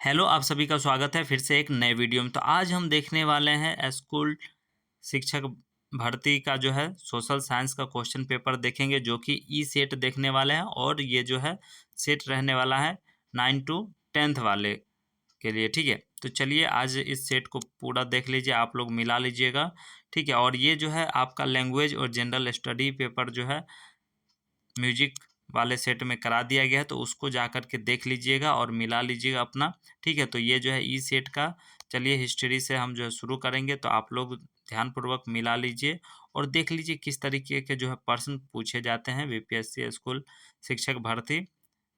Hello, आप सभी का स्वागत है फिर से एक नए वीडियो में। तो आज हम देखने वाले हैं स्कूल शिक्षक भर्ती का जो है सोशल साइंस का क्वेश्चन पेपर देखेंगे, जो कि ई सेट देखने वाले हैं। और ये जो है सेट रहने वाला है 9 to 10th वाले के लिए, ठीक है। तो चलिए आज इस सेट को पूरा देख लीजिए, आप लोग मिला लीजिएगा, ठीक है। और ये जो है आपका लैंग्वेज और जनरल स्टडी पेपर जो है म्यूजिक वाले सेट में करा दिया गया है, तो उसको जा कर के देख लीजिएगा और मिला लीजिएगा अपना, ठीक है। तो ये जो है ई सेट का, चलिए हिस्ट्री से हम जो है शुरू करेंगे, तो आप लोग ध्यानपूर्वक मिला लीजिए और देख लीजिए किस तरीके के जो है प्रश्न पूछे जाते हैं बीपीएससी स्कूल शिक्षक भर्ती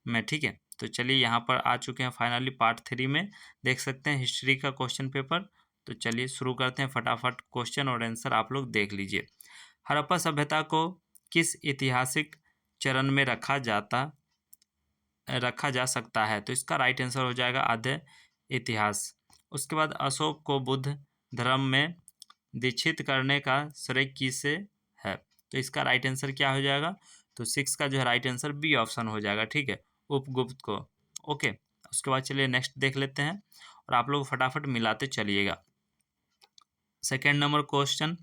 में, ठीक है। तो चलिए यहाँ पर आ चुके हैं फाइनली पार्ट 3 में, देख सकते हैं हिस्ट्री का क्वेश्चन पेपर। तो चलिए शुरू करते हैं, फटाफट क्वेश्चन और आंसर आप लोग देख लीजिए। हड़प्पा सभ्यता को किस ऐतिहासिक चरण में रखा जा सकता है? तो इसका राइट आंसर हो जाएगा आद्य इतिहास। उसके बाद अशोक को बुद्ध धर्म में दीक्षित करने का श्रेय किसे है? तो इसका राइट आंसर क्या हो जाएगा? तो 6 का जो है राइट आंसर बी ऑप्शन हो जाएगा, ठीक है, उपगुप्त को। ओके, उसके बाद चलिए नेक्स्ट देख लेते हैं और आप लोग फटाफट मिलाते चलिएगा। सेकेंड नंबर क्वेश्चन,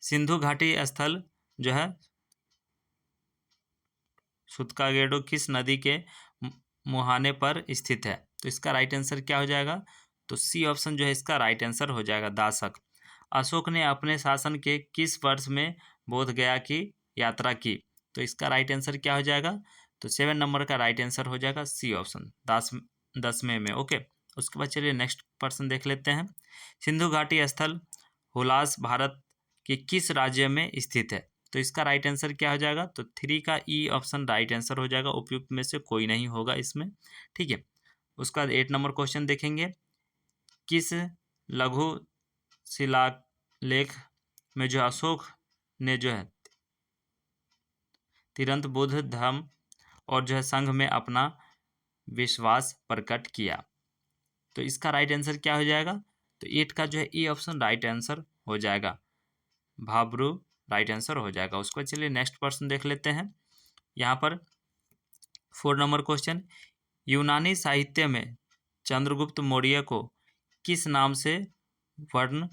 सिंधु घाटी स्थल जो है सुत्कागेडो किस नदी के मुहाने पर स्थित है? तो इसका राइट आंसर क्या हो जाएगा? तो सी ऑप्शन जो है इसका राइट आंसर हो जाएगा, दासक। अशोक ने अपने शासन के किस वर्ष में बोध गया की यात्रा की? तो इसका राइट आंसर क्या हो जाएगा? तो 7 नंबर का राइट आंसर हो जाएगा सी ऑप्शन, 10वें में। ओके, उसके बाद चलिए नेक्स्ट पर्सन देख लेते हैं। सिंधु घाटी स्थल हुलास भारत के किस राज्य में स्थित है? तो इसका राइट आंसर क्या हो जाएगा? तो 3 का ई ऑप्शन राइट आंसर हो जाएगा, उपयुक्त में से कोई नहीं होगा इसमें, ठीक है। उसका 8 नंबर क्वेश्चन देखेंगे। किस लघु शिलालेख में जो अशोक ने जो है तिरंत बुद्ध धर्म और जो है संघ में अपना विश्वास प्रकट किया? तो इसका राइट आंसर क्या हो जाएगा? तो 8 का जो है ई ऑप्शन राइट आंसर हो जाएगा, भाब्रू राइट आंसर हो जाएगा। उसको चलिए नेक्स्ट पर्सन देख लेते हैं। यहाँ पर 4 नंबर क्वेश्चन, यूनानी साहित्य में चंद्रगुप्त मौर्य को किस नाम से वर्ण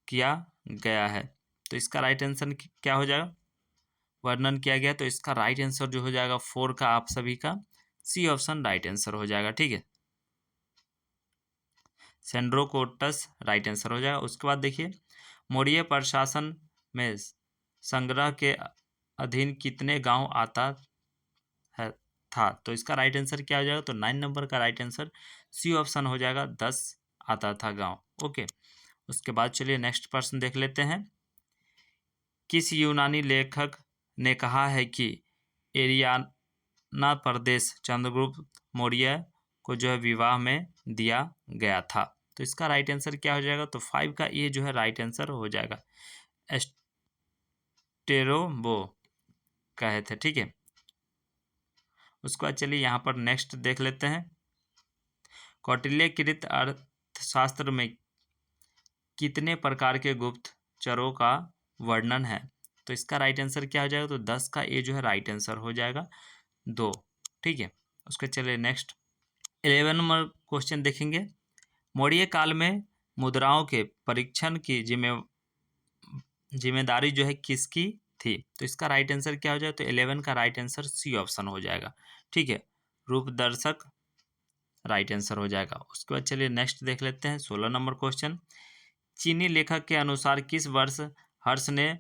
किया गया है? तो इसका राइट आंसर क्या हो जाएगा? वर्णन किया गया, तो इसका राइट आंसर जो हो जाएगा 4 का आप सभी का सी ऑप्शन राइट आंसर हो जाएगा, ठीक है। सेंड्रोकोटस राइट आंसर हो जाएगा। उसके बाद देखिए, मौर्य प्रशासन में संग्रह के अधीन कितने गांव आता है था? तो इसका राइट आंसर क्या हो जाएगा? तो 9 नंबर का राइट आंसर सी ऑप्शन हो जाएगा, 10 आता था गांव। ओके, उसके बाद चलिए नेक्स्ट पर्सन देख लेते हैं। किस यूनानी लेखक ने कहा है कि एरियाना प्रदेश चंद्रगुप्त मौर्य को जो है विवाह में दिया गया था? तो इसका राइट आंसर क्या हो जाएगा? तो 5 का ये जो है राइट आंसर हो जाएगा, एस्टेरोबो कहे थे, ठीक है। उसके बाद चलिए यहाँ पर नेक्स्ट देख लेते हैं। कौटिल्यकृत अर्थशास्त्र में कितने प्रकार के गुप्तचरों का वर्णन है? तो इसका राइट आंसर क्या हो जाएगा? तो 10 का ए जो है राइट आंसर हो जाएगा, 2, ठीक है। उसके चलिए नेक्स्ट 11 नंबर क्वेश्चन देखेंगे। मौर्य काल में मुद्राओं के परीक्षण की जिम्मेदारी जो है किसकी थी? तो इसका राइट आंसर क्या हो जाएगा? तो 11 का राइट आंसर सी ऑप्शन हो जाएगा, ठीक है, रूपदर्शक राइट आंसर हो जाएगा। उसके बाद चलिए नेक्स्ट देख लेते हैं 16 नंबर क्वेश्चन। चीनी लेखक के अनुसार किस वर्ष हर्ष ने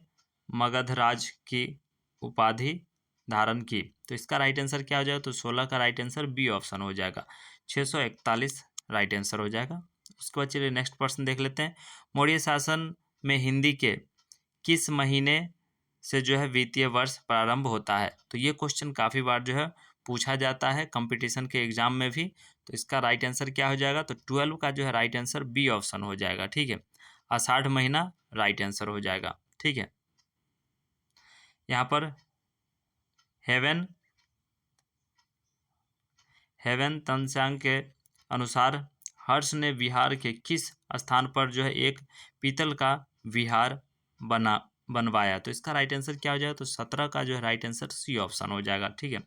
मगधराज की उपाधि धारण की? तो इसका राइट आंसर क्या हो जाएगा? तो 16 का राइट आंसर बी ऑप्शन हो जाएगा, 641 राइट आंसर हो जाएगा। उसके बाद चलिए नेक्स्ट पर्सन देख लेते हैं। मौर्य शासन में हिंदी के किस महीने से जो है वित्तीय वर्ष प्रारंभ होता है? तो ये क्वेश्चन काफ़ी बार जो है पूछा जाता है कंपटीशन के एग्जाम में भी। तो इसका राइट आंसर क्या हो जाएगा? तो 12 का जो है राइट आंसर बी ऑप्शन हो जाएगा, ठीक है, आषाढ़ महीना राइट आंसर हो जाएगा, ठीक है। यहाँ पर हेवन तंस्यांग के अनुसार हर्ष ने बिहार के किस स्थान पर जो है एक पीतल का विहार बनवाया? तो इसका राइट आंसर क्या हो जाएगा? तो 17 का जो है राइट आंसर सी ऑप्शन हो जाएगा, ठीक है,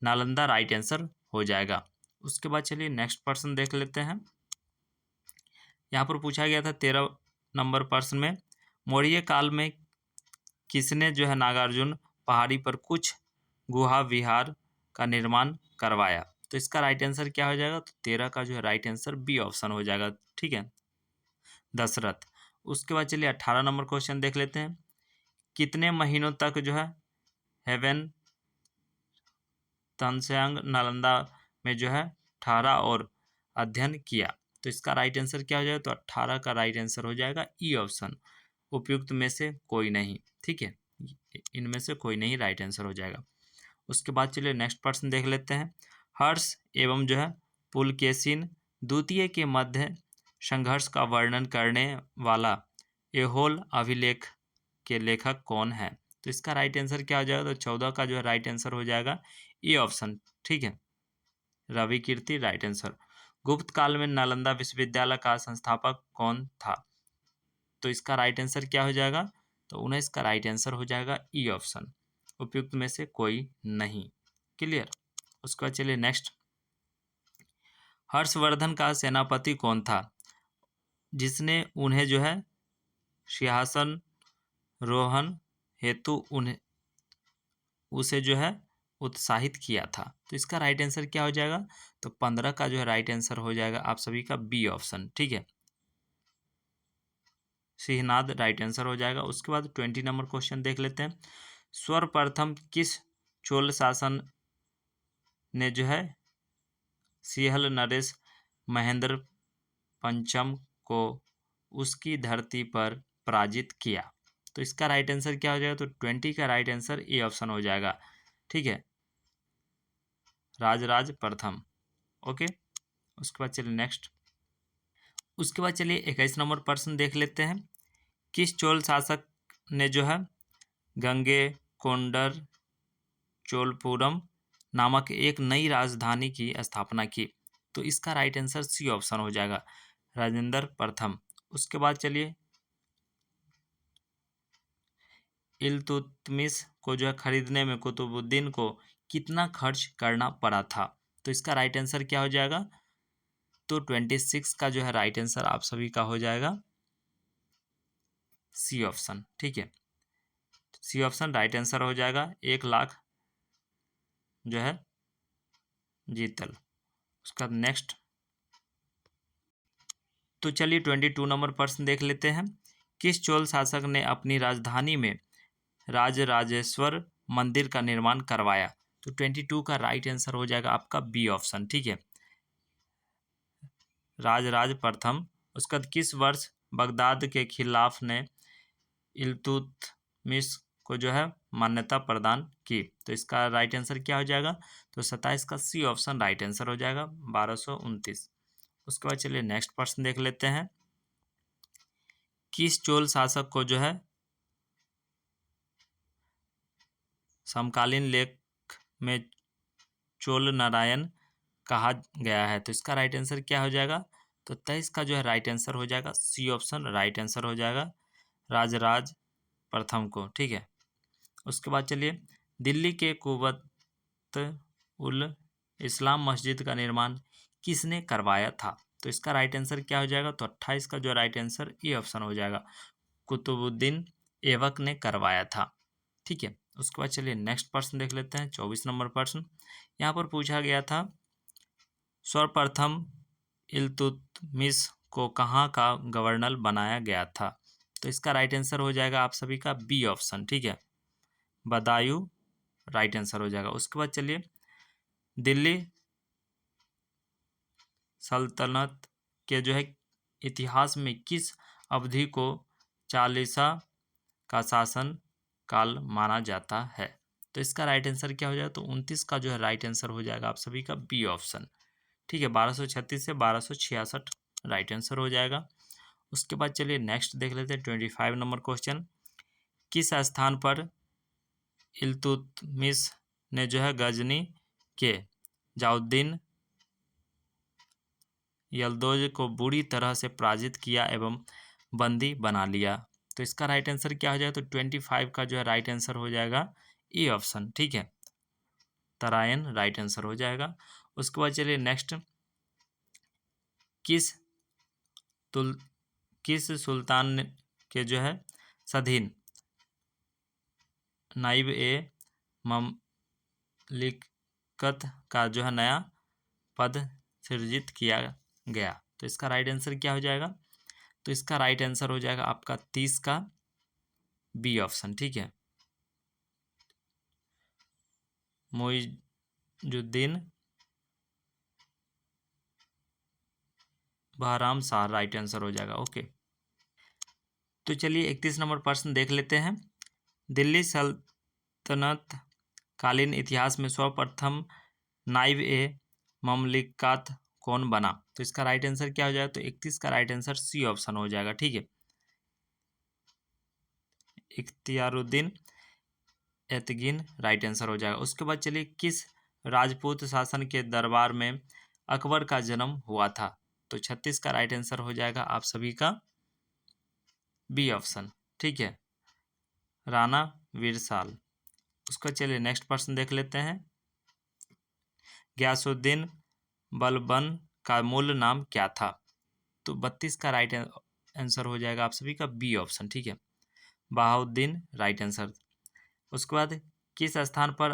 नालंदा राइट आंसर हो जाएगा। उसके बाद चलिए नेक्स्ट प्रश्न देख लेते हैं। यहाँ पर पूछा गया था 13 नंबर प्रश्न में, मौर्य काल में किसने जो है नागार्जुन पहाड़ी पर कुछ गुहा विहार का निर्माण करवाया? तो इसका राइट आंसर क्या हो जाएगा? तो 13 का जो है राइट आंसर बी ऑप्शन हो जाएगा। ठीक है, दशरथ। उसके बाद चलिए 18 नंबर क्वेश्चन देख लेते हैं। कितने महीनों तक जो है हेवन तंस्यांग नालंदा में जो है ठहरा और अध्ययन किया? तो इसका राइट आंसर क्या हो जाएगा? तो 18 का राइट आंसर हो जाएगा ई ऑप्शन, उपयुक्त में से कोई नहीं। ठीक है, इनमें से कोई नहीं राइट आंसर हो जाएगा। उसके बाद चलिए नेक्स्ट प्रश्न देख लेते हैं। हर्ष एवं जो है पुलकेशिन द्वितीय के मध्य संघर्ष का वर्णन करने वाला एहोल अभिलेख के लेखक कौन है? तो इसका राइट आंसर क्या हो जाएगा? तो 14 का जो है राइट आंसर हो जाएगा ए ऑप्शन। ठीक है, रवि कीर्ति राइट आंसर। गुप्त काल में नालंदा विश्वविद्यालय का संस्थापक कौन था? तो इसका राइट आंसर क्या हो जाएगा? तो 19 का राइट आंसर हो जाएगा ई ऑप्शन, उपयुक्त में से कोई नहीं। क्लियर। उसके बाद चलिए नेक्स्ट। हर्षवर्धन का सेनापति कौन था जिसने उन्हें जो है सिंहासन रोहन हेतु उन्हें उसे जो है उत्साहित किया था? तो इसका राइट आंसर क्या हो जाएगा? तो 15 का जो है राइट आंसर हो जाएगा आप सभी का बी ऑप्शन। ठीक है, सिंहनाद राइट आंसर हो जाएगा। उसके बाद 20 नंबर क्वेश्चन देख लेते हैं। सर्वप्रथम किस चोल शासन ने जो है सिंहल नरेश महेंद्र पंचम को उसकी धरती पर पराजित किया? तो इसका राइट आंसर क्या हो जाएगा? तो 20 का राइट आंसर ए ऑप्शन हो जाएगा। ठीक है, राजराज प्रथम। ओके, उसके बाद चलिए नेक्स्ट। उसके बाद चलिए 21 नंबर प्रश्न देख लेते हैं। किस चोल शासक ने जो है गंगे कोंडर चोलपुरम नामक एक नई राजधानी की स्थापना की? तो इसका राइट आंसर सी ऑप्शन हो जाएगा, राजेंद्र प्रथम। उसके बाद चलिए इल्तुतमिश को जो है खरीदने में कुतुबुद्दीन को कितना खर्च करना पड़ा था? तो इसका राइट आंसर क्या हो जाएगा? तो 26 का जो है राइट आंसर आप सभी का हो जाएगा सी ऑप्शन। ठीक है, सी ऑप्शन राइट आंसर हो जाएगा। 1 लाख जो है जीतल। उसका नेक्स्ट। तो चलिए 22 नंबर प्रश्न देख लेते हैं। किस चोल शासक ने अपनी राजधानी में राजराजेश्वर मंदिर का निर्माण करवाया? तो 22 का राइट आंसर हो जाएगा आपका बी ऑप्शन। ठीक है, राजराज प्रथम। उसका किस वर्ष बगदाद के खिलाफ ने इल्तुतमिश को जो है मान्यता प्रदान की? तो इसका राइट आंसर क्या हो जाएगा? तो 27 का सी ऑप्शन राइट आंसर हो जाएगा, 1229। उसके बाद चलिए नेक्स्ट प्रश्न देख लेते हैं। किस चोल शासक को जो है समकालीन लेख में चोल नारायण कहा गया है? तो इसका राइट आंसर क्या हो जाएगा? तो 23 का जो है राइट आंसर हो जाएगा सी ऑप्शन राइट आंसर हो जाएगा, राजराज प्रथम को। ठीक है, उसके बाद चलिए दिल्ली के कुवत उल इस्लाम मस्जिद का निर्माण किसने करवाया था? तो इसका राइट आंसर क्या हो जाएगा? तो 28 का जो राइट आंसर ए ऑप्शन हो जाएगा, कुतुबुद्दीन ऐबक ने करवाया था। ठीक है, उसके बाद चलिए नेक्स्ट प्रश्न देख लेते हैं। 24 नंबर प्रश्न यहाँ पर पूछा गया था, सर्वप्रथम इल्तुतमिश को कहाँ का गवर्नर बनाया गया था? तो इसका राइट आंसर हो जाएगा आप सभी का बी ऑप्शन। ठीक है, बदायूं राइट आंसर हो जाएगा। उसके बाद चलिए दिल्ली सल्तनत के जो है इतिहास में किस अवधि को चालीसा का शासन काल माना जाता है? तो इसका राइट आंसर क्या हो जाएगा? तो 29 का जो है राइट आंसर हो जाएगा आप सभी का बी ऑप्शन। ठीक है, 1236 से 1266 राइट आंसर हो जाएगा। उसके बाद चलिए नेक्स्ट देख लेते हैं 25 नंबर क्वेश्चन। किस स्थान पर इल्तुतमिश ने जो है गजनी के जाउद्दीन यल्दौज को बुरी तरह से पराजित किया एवं बंदी बना लिया? तो इसका राइट आंसर क्या हो जाएगा? तो 25 का जो है राइट आंसर हो जाएगा ए ऑप्शन। ठीक है, तराइन राइट आंसर हो जाएगा। उसके बाद चलिए नेक्स्ट, किस किस सुल्तान के जो है सधीन नाइब ए ममलिकत का जो है नया पद सृजित किया गया? तो इसका राइट आंसर क्या हो जाएगा? तो इसका राइट आंसर हो जाएगा आपका 30 का बी ऑप्शन। ठीक है, मुइजुद्दीन बहराम शाह राइट आंसर हो जाएगा। ओके, तो चलिए 31 नंबर प्रश्न देख लेते हैं। दिल्ली सल्तनत कालीन इतिहास में सर्वप्रथम नाइब ए ममलिकत कौन बना? तो इसका राइट आंसर क्या हो जाएगा? तो 31 का राइट आंसर सी ऑप्शन हो जाएगा। ठीक है, इख्तियारुद्दीन एतगिन राइट आंसर हो जाएगा। उसके बाद चलिए, किस राजपूत शासन के दरबार में अकबर का जन्म हुआ था? तो 36 का राइट आंसर हो जाएगा आप सभी का बी ऑप्शन। ठीक है, राणा वीरसाल। उसका चलिए नेक्स्ट प्रश्न देख लेते हैं। गयासुद्दीन बलबन का मूल नाम क्या था? तो 32 का राइट आंसर हो जाएगा आप सभी का बी ऑप्शन। ठीक है, बहाउद्दीन राइट आंसर। उसके बाद, किस स्थान पर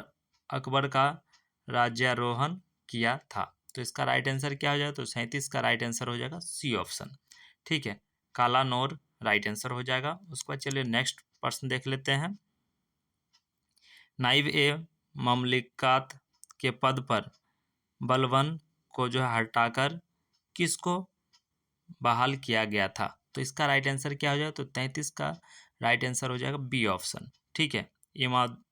अकबर का राज्यारोहण किया था? तो इसका राइट आंसर क्या हो जाएगा? तो 37 का राइट आंसर हो जाएगा सी ऑप्शन। ठीक है, कालानौर राइट आंसर हो जाएगा। उसके बाद चलिए नेक्स्ट प्रश्न देख लेते हैं। नाइब ए ममलिकात के पद पर बलबन को जो है हटाकर किसको बहाल किया गया था? तो इसका राइट आंसर क्या हो जाएगा? तो 33 का राइट आंसर हो जाएगा बी ऑप्शन। ठीक है, इमादुद्दीन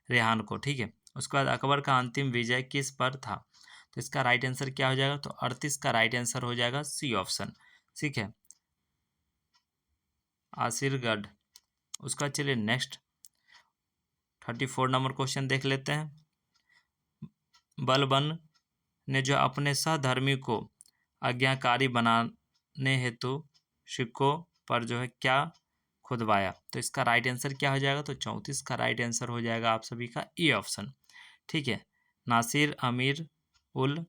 रेहान को। ठीक है, उसके बाद अकबर का अंतिम विजय किस पर था? तो इसका राइट आंसर क्या हो जाएगा? तो 38 का राइट आंसर हो जाएगा सी ऑप्शन। ठीक है, आसिरगढ़। उसका चलिए नेक्स्ट 34 नंबर क्वेश्चन देख लेते हैं। बलबन ने जो अपने सहधर्मी को आज्ञाकारी बनाने हेतु सिक्कों पर जो है क्या खुदवाया? तो इसका राइट आंसर क्या हो जाएगा? तो 34 का राइट आंसर हो जाएगा आप सभी का ए ऑप्शन। ठीक है, नासिर अमीर उल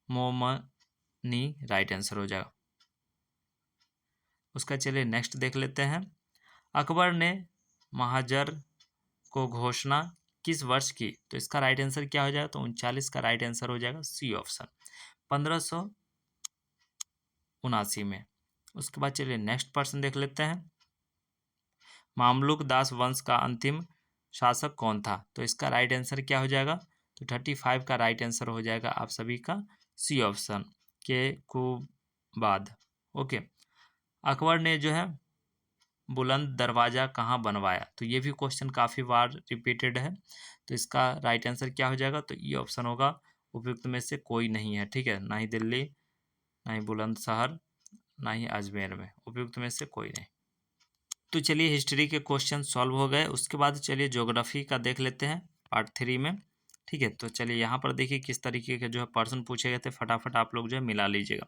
मोमनी राइट आंसर हो जाएगा। उसका चलिए नेक्स्ट देख लेते हैं। अकबर ने महाजर को घोषणा किस वर्ष की? तो इसका राइट आंसर क्या हो जाएगा? तो 39 का राइट आंसर हो जाएगा सी ऑप्शन, 1579 में। उसके बाद चलिए नेक्स्ट प्रश्न देख लेते हैं। मामलुक दास वंश का अंतिम शासक कौन था? तो इसका राइट आंसर क्या हो जाएगा? तो 35 का राइट आंसर हो जाएगा आप सभी का सी ऑप्शन, के कुबाद। ओके, अकबर ने जो है बुलंद दरवाज़ा कहाँ बनवाया? तो ये भी क्वेश्चन काफ़ी बार रिपीटेड है। तो इसका राइट आंसर क्या हो जाएगा? तो ये ऑप्शन होगा उपयुक्त में से कोई नहीं है। ठीक है, ना ही दिल्ली, ना ही बुलंदशहर, ना ही अजमेर में, उपयुक्त में से कोई नहीं। तो चलिए हिस्ट्री के क्वेश्चन सॉल्व हो गए। उसके बाद चलिए ज्योग्राफी का देख लेते हैं पार्ट 3 में। ठीक है, तो चलिए यहाँ पर देखिए किस तरीके के जो है प्रश्न पूछे गए थे, फटाफट आप लोग जो है मिला लीजिएगा।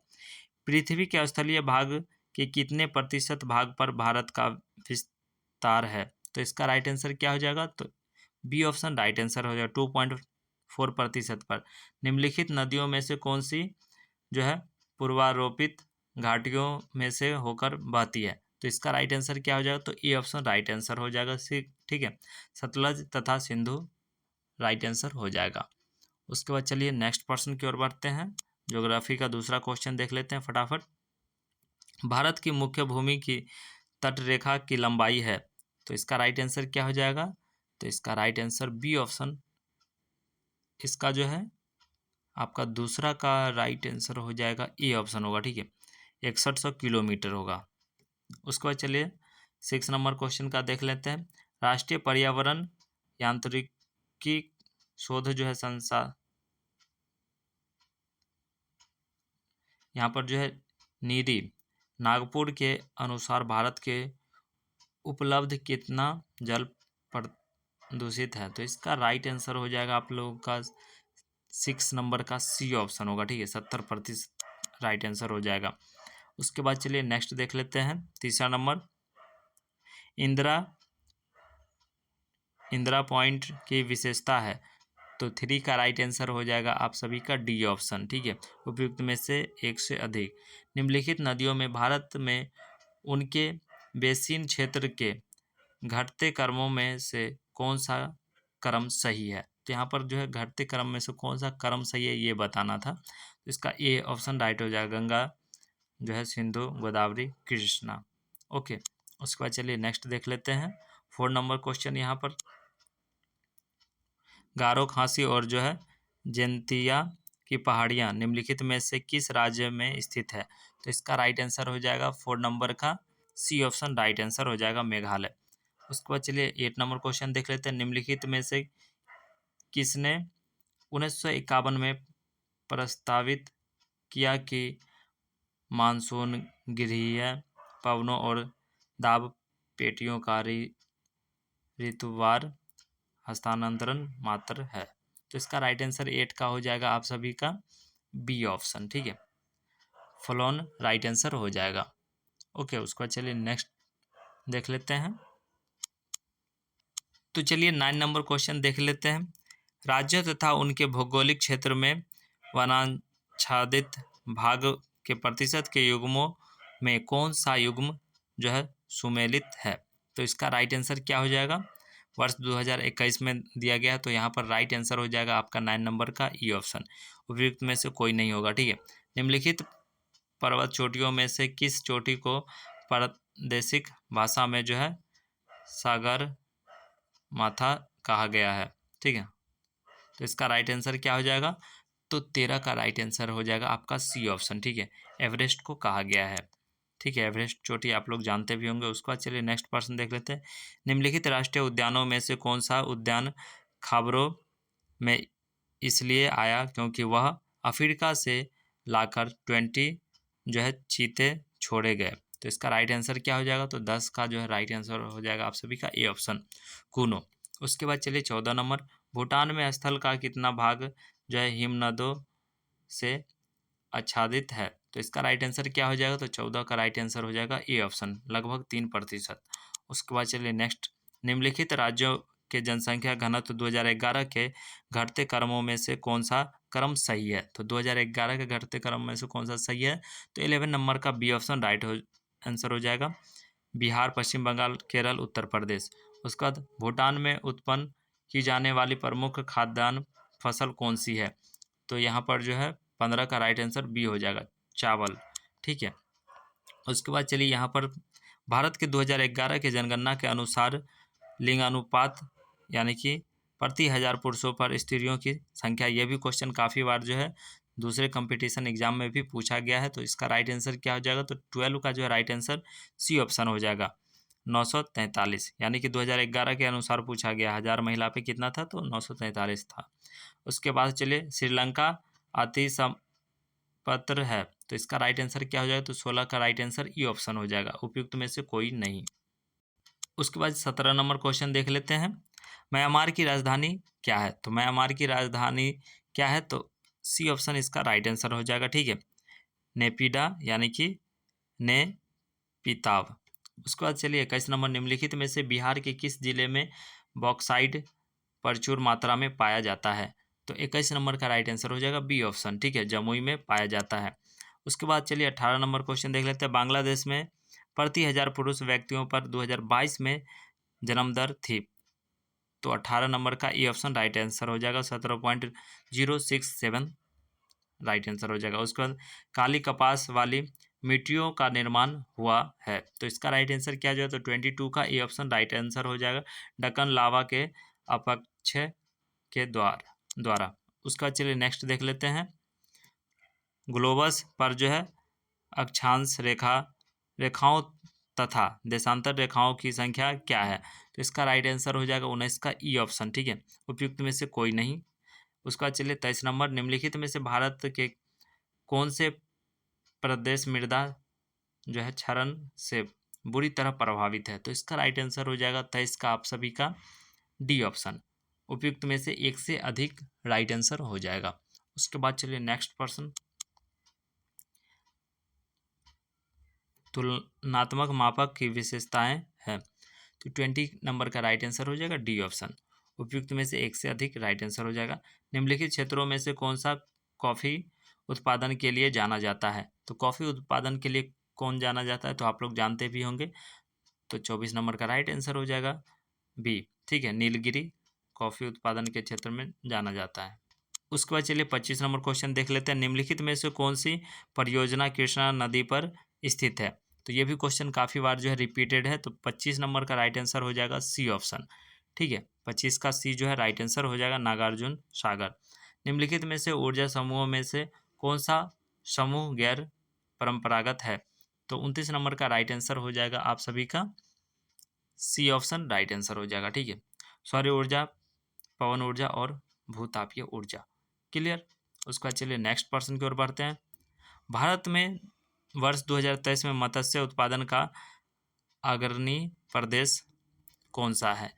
पृथ्वी के स्थलीय भाग के कितने प्रतिशत भाग पर भारत का विस्तार है? तो इसका राइट आंसर क्या हो जाएगा? तो बी ऑप्शन राइट आंसर हो जाएगा, 2.4% पर। निम्नलिखित नदियों में से कौन सी जो है पूर्वारोपित घाटियों में से होकर बहती है? तो इसका राइट आंसर क्या हो जाएगा? तो ए ऑप्शन राइट आंसर हो जाएगा सी। ठीक है, सतलज तथा सिंधु राइट आंसर हो जाएगा। उसके बाद चलिए नेक्स्ट प्रश्न की ओर बढ़ते हैं। ज्योग्राफी का दूसरा क्वेश्चन देख लेते हैं फटाफट। भारत की मुख्य भूमि की तटरेखा की लंबाई है? तो इसका राइट आंसर क्या हो जाएगा? तो इसका राइट आंसर बी ऑप्शन, इसका जो है आपका दूसरा का राइट आंसर हो जाएगा ए ऑप्शन होगा। ठीक है, 6100 किलोमीटर होगा। उसके बाद चलिए 6 नंबर क्वेश्चन का देख लेते हैं। राष्ट्रीय पर्यावरण यांत्रिकी शोध जो है संसार, यहाँ पर जो है नीरी नागपुर के अनुसार भारत के उपलब्ध कितना जल प्रदूषित है? तो इसका राइट आंसर हो जाएगा आप लोगों का 6 नंबर का सी ऑप्शन होगा। ठीक है, 70% राइट आंसर हो जाएगा। उसके बाद चलिए नेक्स्ट देख लेते हैं। तीसरा नंबर, इंदिरा इंदिरा पॉइंट की विशेषता है? तो 3 का राइट आंसर हो जाएगा आप सभी का डी ऑप्शन। ठीक है, उपयुक्त में से एक से अधिक। निम्नलिखित नदियों में भारत में उनके बेसिन क्षेत्र के घटते क्रमों में से कौन सा क्रम सही है। तो यहाँ पर जो है घटते क्रम में से कौन सा क्रम सही है ये बताना था। तो इसका ए ऑप्शन राइट हो जाएगा, गंगा जो है, सिंधु, गोदावरी, कृष्णा। ओके, उसके बाद चलिए नेक्स्ट देख लेते हैं 4 नंबर क्वेश्चन। यहाँ पर गारो, खासी और जो है जैंतिया की पहाड़ियाँ निम्नलिखित में से किस राज्य में स्थित है। तो इसका राइट आंसर हो जाएगा 4 नंबर का सी ऑप्शन राइट आंसर हो जाएगा, मेघालय। उसके बाद चलिए 8 नंबर क्वेश्चन देख लेते हैं। निम्नलिखित में से किसने 1951 में प्रस्तावित किया कि मानसून गृहीय पवनों और दाब पेटियों का ऋतुवार हस्तांतरण मात्र है। तो इसका राइट आंसर 8 का हो जाएगा आप सभी का बी ऑप्शन। ठीक है, फॉलोन राइट आंसर हो जाएगा। ओके, उसके बाद चलिए नेक्स्ट देख लेते हैं। तो चलिए 9 नंबर क्वेश्चन देख लेते हैं। राज्य तथा उनके भौगोलिक क्षेत्र में वनाच्छादित भाग के प्रतिशत के युग्मों में कौन सा युग्म जो है सुमेलित है। तो इसका राइट आंसर क्या हो जाएगा, वर्ष 2021 में दिया गया है। तो यहाँ पर राइट आंसर हो जाएगा आपका 9 नंबर का ई ऑप्शन। उपयुक्त में से कोई नहीं होगा। ठीक है, निम्नलिखित पर्वत चोटियों में से किस चोटी को प्रादेशिक भाषा में जो है सागर माथा कहा गया है। ठीक है, तो इसका राइट आंसर क्या हो जाएगा, तो 13 का राइट आंसर हो जाएगा आपका सी ऑप्शन। ठीक है, एवरेस्ट को कहा गया है। ठीक है, एवरेस्ट चोटी आप लोग जानते भी होंगे। उसके बाद चलिए नेक्स्ट पर्सन देख लेते हैं। निम्नलिखित राष्ट्रीय उद्यानों में से कौन सा उद्यान खबरों में इसलिए आया क्योंकि वह अफ्रीका से लाकर 20 जो है चीते छोड़े गए। तो इसका राइट आंसर क्या हो जाएगा, तो 10 का जो है राइट आंसर हो जाएगा आप सभी का ए ऑप्शन, कूनो। उसके बाद चलिए 14 नंबर। भूटान में स्थल का कितना भाग जो है हिमनदों से आच्छादित है। तो इसका राइट आंसर क्या हो जाएगा, तो 14 का राइट आंसर हो जाएगा ए ऑप्शन, लगभग 3%। उसके बाद चलिए नेक्स्ट। निम्नलिखित राज्यों के जनसंख्या घनत्व 2011 के घटते क्रमों में से कौन सा क्रम सही है। तो 2011 के घटते क्रम में से कौन सा सही है, तो 11 नंबर का बी ऑप्शन राइट आंसर हो जाएगा, बिहार, पश्चिम बंगाल, केरल, उत्तर प्रदेश। उसके बाद भूटान में उत्पन्न की जाने वाली प्रमुख खाद्यान्न फसल कौन सी है। तो यहाँ पर जो है 15 का राइट आंसर बी हो जाएगा, चावल। ठीक है, उसके बाद चलिए यहाँ पर भारत के 2011 के जनगणना के अनुसार लिंगानुपात यानी कि प्रति 1000 पुरुषों पर स्त्रियों की संख्या, ये भी क्वेश्चन काफ़ी बार जो है दूसरे कंपटीशन एग्जाम में भी पूछा गया है। तो इसका राइट आंसर क्या हो जाएगा, तो 12 का जो है राइट आंसर सी ऑप्शन हो जाएगा, 943। यानी कि 2011 के अनुसार पूछा गया, 1000 महिला पे कितना था, तो 943 था। उसके बाद चलिए श्रीलंका अति पत्र है। तो इसका राइट आंसर क्या हो जाएगा, तो 16 का राइट आंसर ई ऑप्शन हो जाएगा, उपयुक्त में से कोई नहीं। उसके बाद 17 नंबर क्वेश्चन देख लेते हैं। म्यांमार की राजधानी क्या है। तो म्यांमार की राजधानी क्या है, तो सी ऑप्शन इसका राइट आंसर हो जाएगा। ठीक है, नेपिडा यानी कि ने पिताब। उसके बाद चलिए 21 नंबर। निम्नलिखित में से बिहार के किस जिले में बॉक्साइट प्रचुर मात्रा में पाया जाता है। तो 21 नंबर का राइट आंसर हो जाएगा बी ऑप्शन। ठीक है, जमुई में पाया जाता है। उसके बाद चलिए 18 नंबर क्वेश्चन देख लेते हैं। बांग्लादेश में प्रति 1000 पुरुष व्यक्तियों पर 2022 में जन्म दर थी। तो 18 नंबर का ई ऑप्शन राइट आंसर हो जाएगा, 17.067 राइट आंसर हो जाएगा। उसके बाद काली कपास वाली मिट्टियों का निर्माण हुआ है। तो इसका राइट आंसर क्या जो है, तो 22 का ए ऑप्शन राइट आंसर हो जाएगा, डक्कन लावा के अपक्षय के द्वारा। उसका चलिए नेक्स्ट देख लेते हैं। ग्लोबस पर जो है अक्षांश रेखाओं तथा देशांतर रेखाओं की संख्या क्या है। तो इसका राइट आंसर हो जाएगा 19 का ई ऑप्शन। ठीक है, उपयुक्त में से कोई नहीं। उसका चलिए 23 नंबर। निम्नलिखित में से भारत के कौन से प्रदेश मृदा जो है क्षरण से बुरी तरह प्रभावित है। तो इसका राइट आंसर हो जाएगा 23 का आप सभी का डी ऑप्शन, उपयुक्त में से एक से अधिक राइट आंसर हो जाएगा। उसके बाद चलिए नेक्स्ट पर्सन। तुलनात्मक मापक की विशेषताएं हैं। तो 20 नंबर का राइट आंसर हो जाएगा डी ऑप्शन, उपयुक्त में से एक से अधिक राइट आंसर हो जाएगा। निम्नलिखित क्षेत्रों में से कौन सा कॉफ़ी उत्पादन के लिए जाना जाता है? तो कॉफ़ी उत्पादन के लिए कौन जाना जाता है, तो आप लोग जानते भी होंगे। तो 24 नंबर का राइट आंसर हो जाएगा बी। ठीक है, नीलगिरी कॉफ़ी उत्पादन के क्षेत्र में जाना जाता है। उसके बाद चलिए 25 नंबर क्वेश्चन देख लेते हैं। निम्नलिखित में से कौन सी परियोजना कृष्णा नदी पर स्थित है? तो ये भी क्वेश्चन काफ़ी बार जो है रिपीटेड है। तो 25 नंबर का राइट आंसर हो जाएगा सी ऑप्शन। ठीक है, 25 का सी जो है राइट आंसर हो जाएगा, नागार्जुन सागर। निम्नलिखित में से ऊर्जा समूहों में से कौन सा समूह गैर परंपरागत है? तो 29 नंबर का राइट आंसर हो जाएगा आप सभी का सी ऑप्शन राइट आंसर हो जाएगा। ठीक है, सौर ऊर्जा, पवन ऊर्जा और भूतापीय ऊर्जा। क्लियर। उसका चलिए नेक्स्ट पर्सन की ओर बढ़ते हैं। भारत में वर्ष 2023 में मत्स्य उत्पादन का अग्रणी प्रदेश कौन सा है?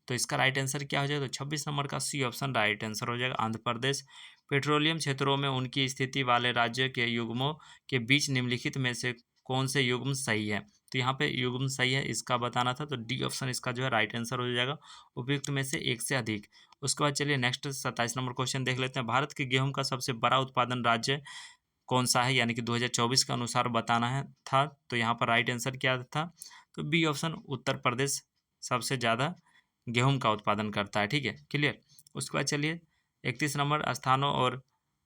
तो इसका राइट आंसर क्या हो जाएगा? तो 26 नंबर का सी ऑप्शन राइट आंसर हो जाएगा, आंध्र प्रदेश। पेट्रोलियम क्षेत्रों में उनकी स्थिति वाले राज्य के युग्मों के बीच निम्नलिखित में से कौन से युग्म सही है? तो यहाँ पे युग्म सही है इसका बताना था, तो डी ऑप्शन इसका जो है राइट आंसर हो जाएगा, उपयुक्त में से एक से अधिक। उसके बाद चलिए नेक्स्ट 27 नंबर क्वेश्चन देख लेते हैं। भारत के गेहूं का सबसे बड़ा उत्पादन राज्य कौन सा है, यानी कि 2024 के अनुसार बताना है था। तो यहाँ पर राइट आंसर क्या था? तो बी ऑप्शन उत्तर प्रदेश सबसे ज़्यादा गेहूं का उत्पादन करता है। ठीक है, क्लियर। उसके बाद चलिए 31 नंबर, स्थानों और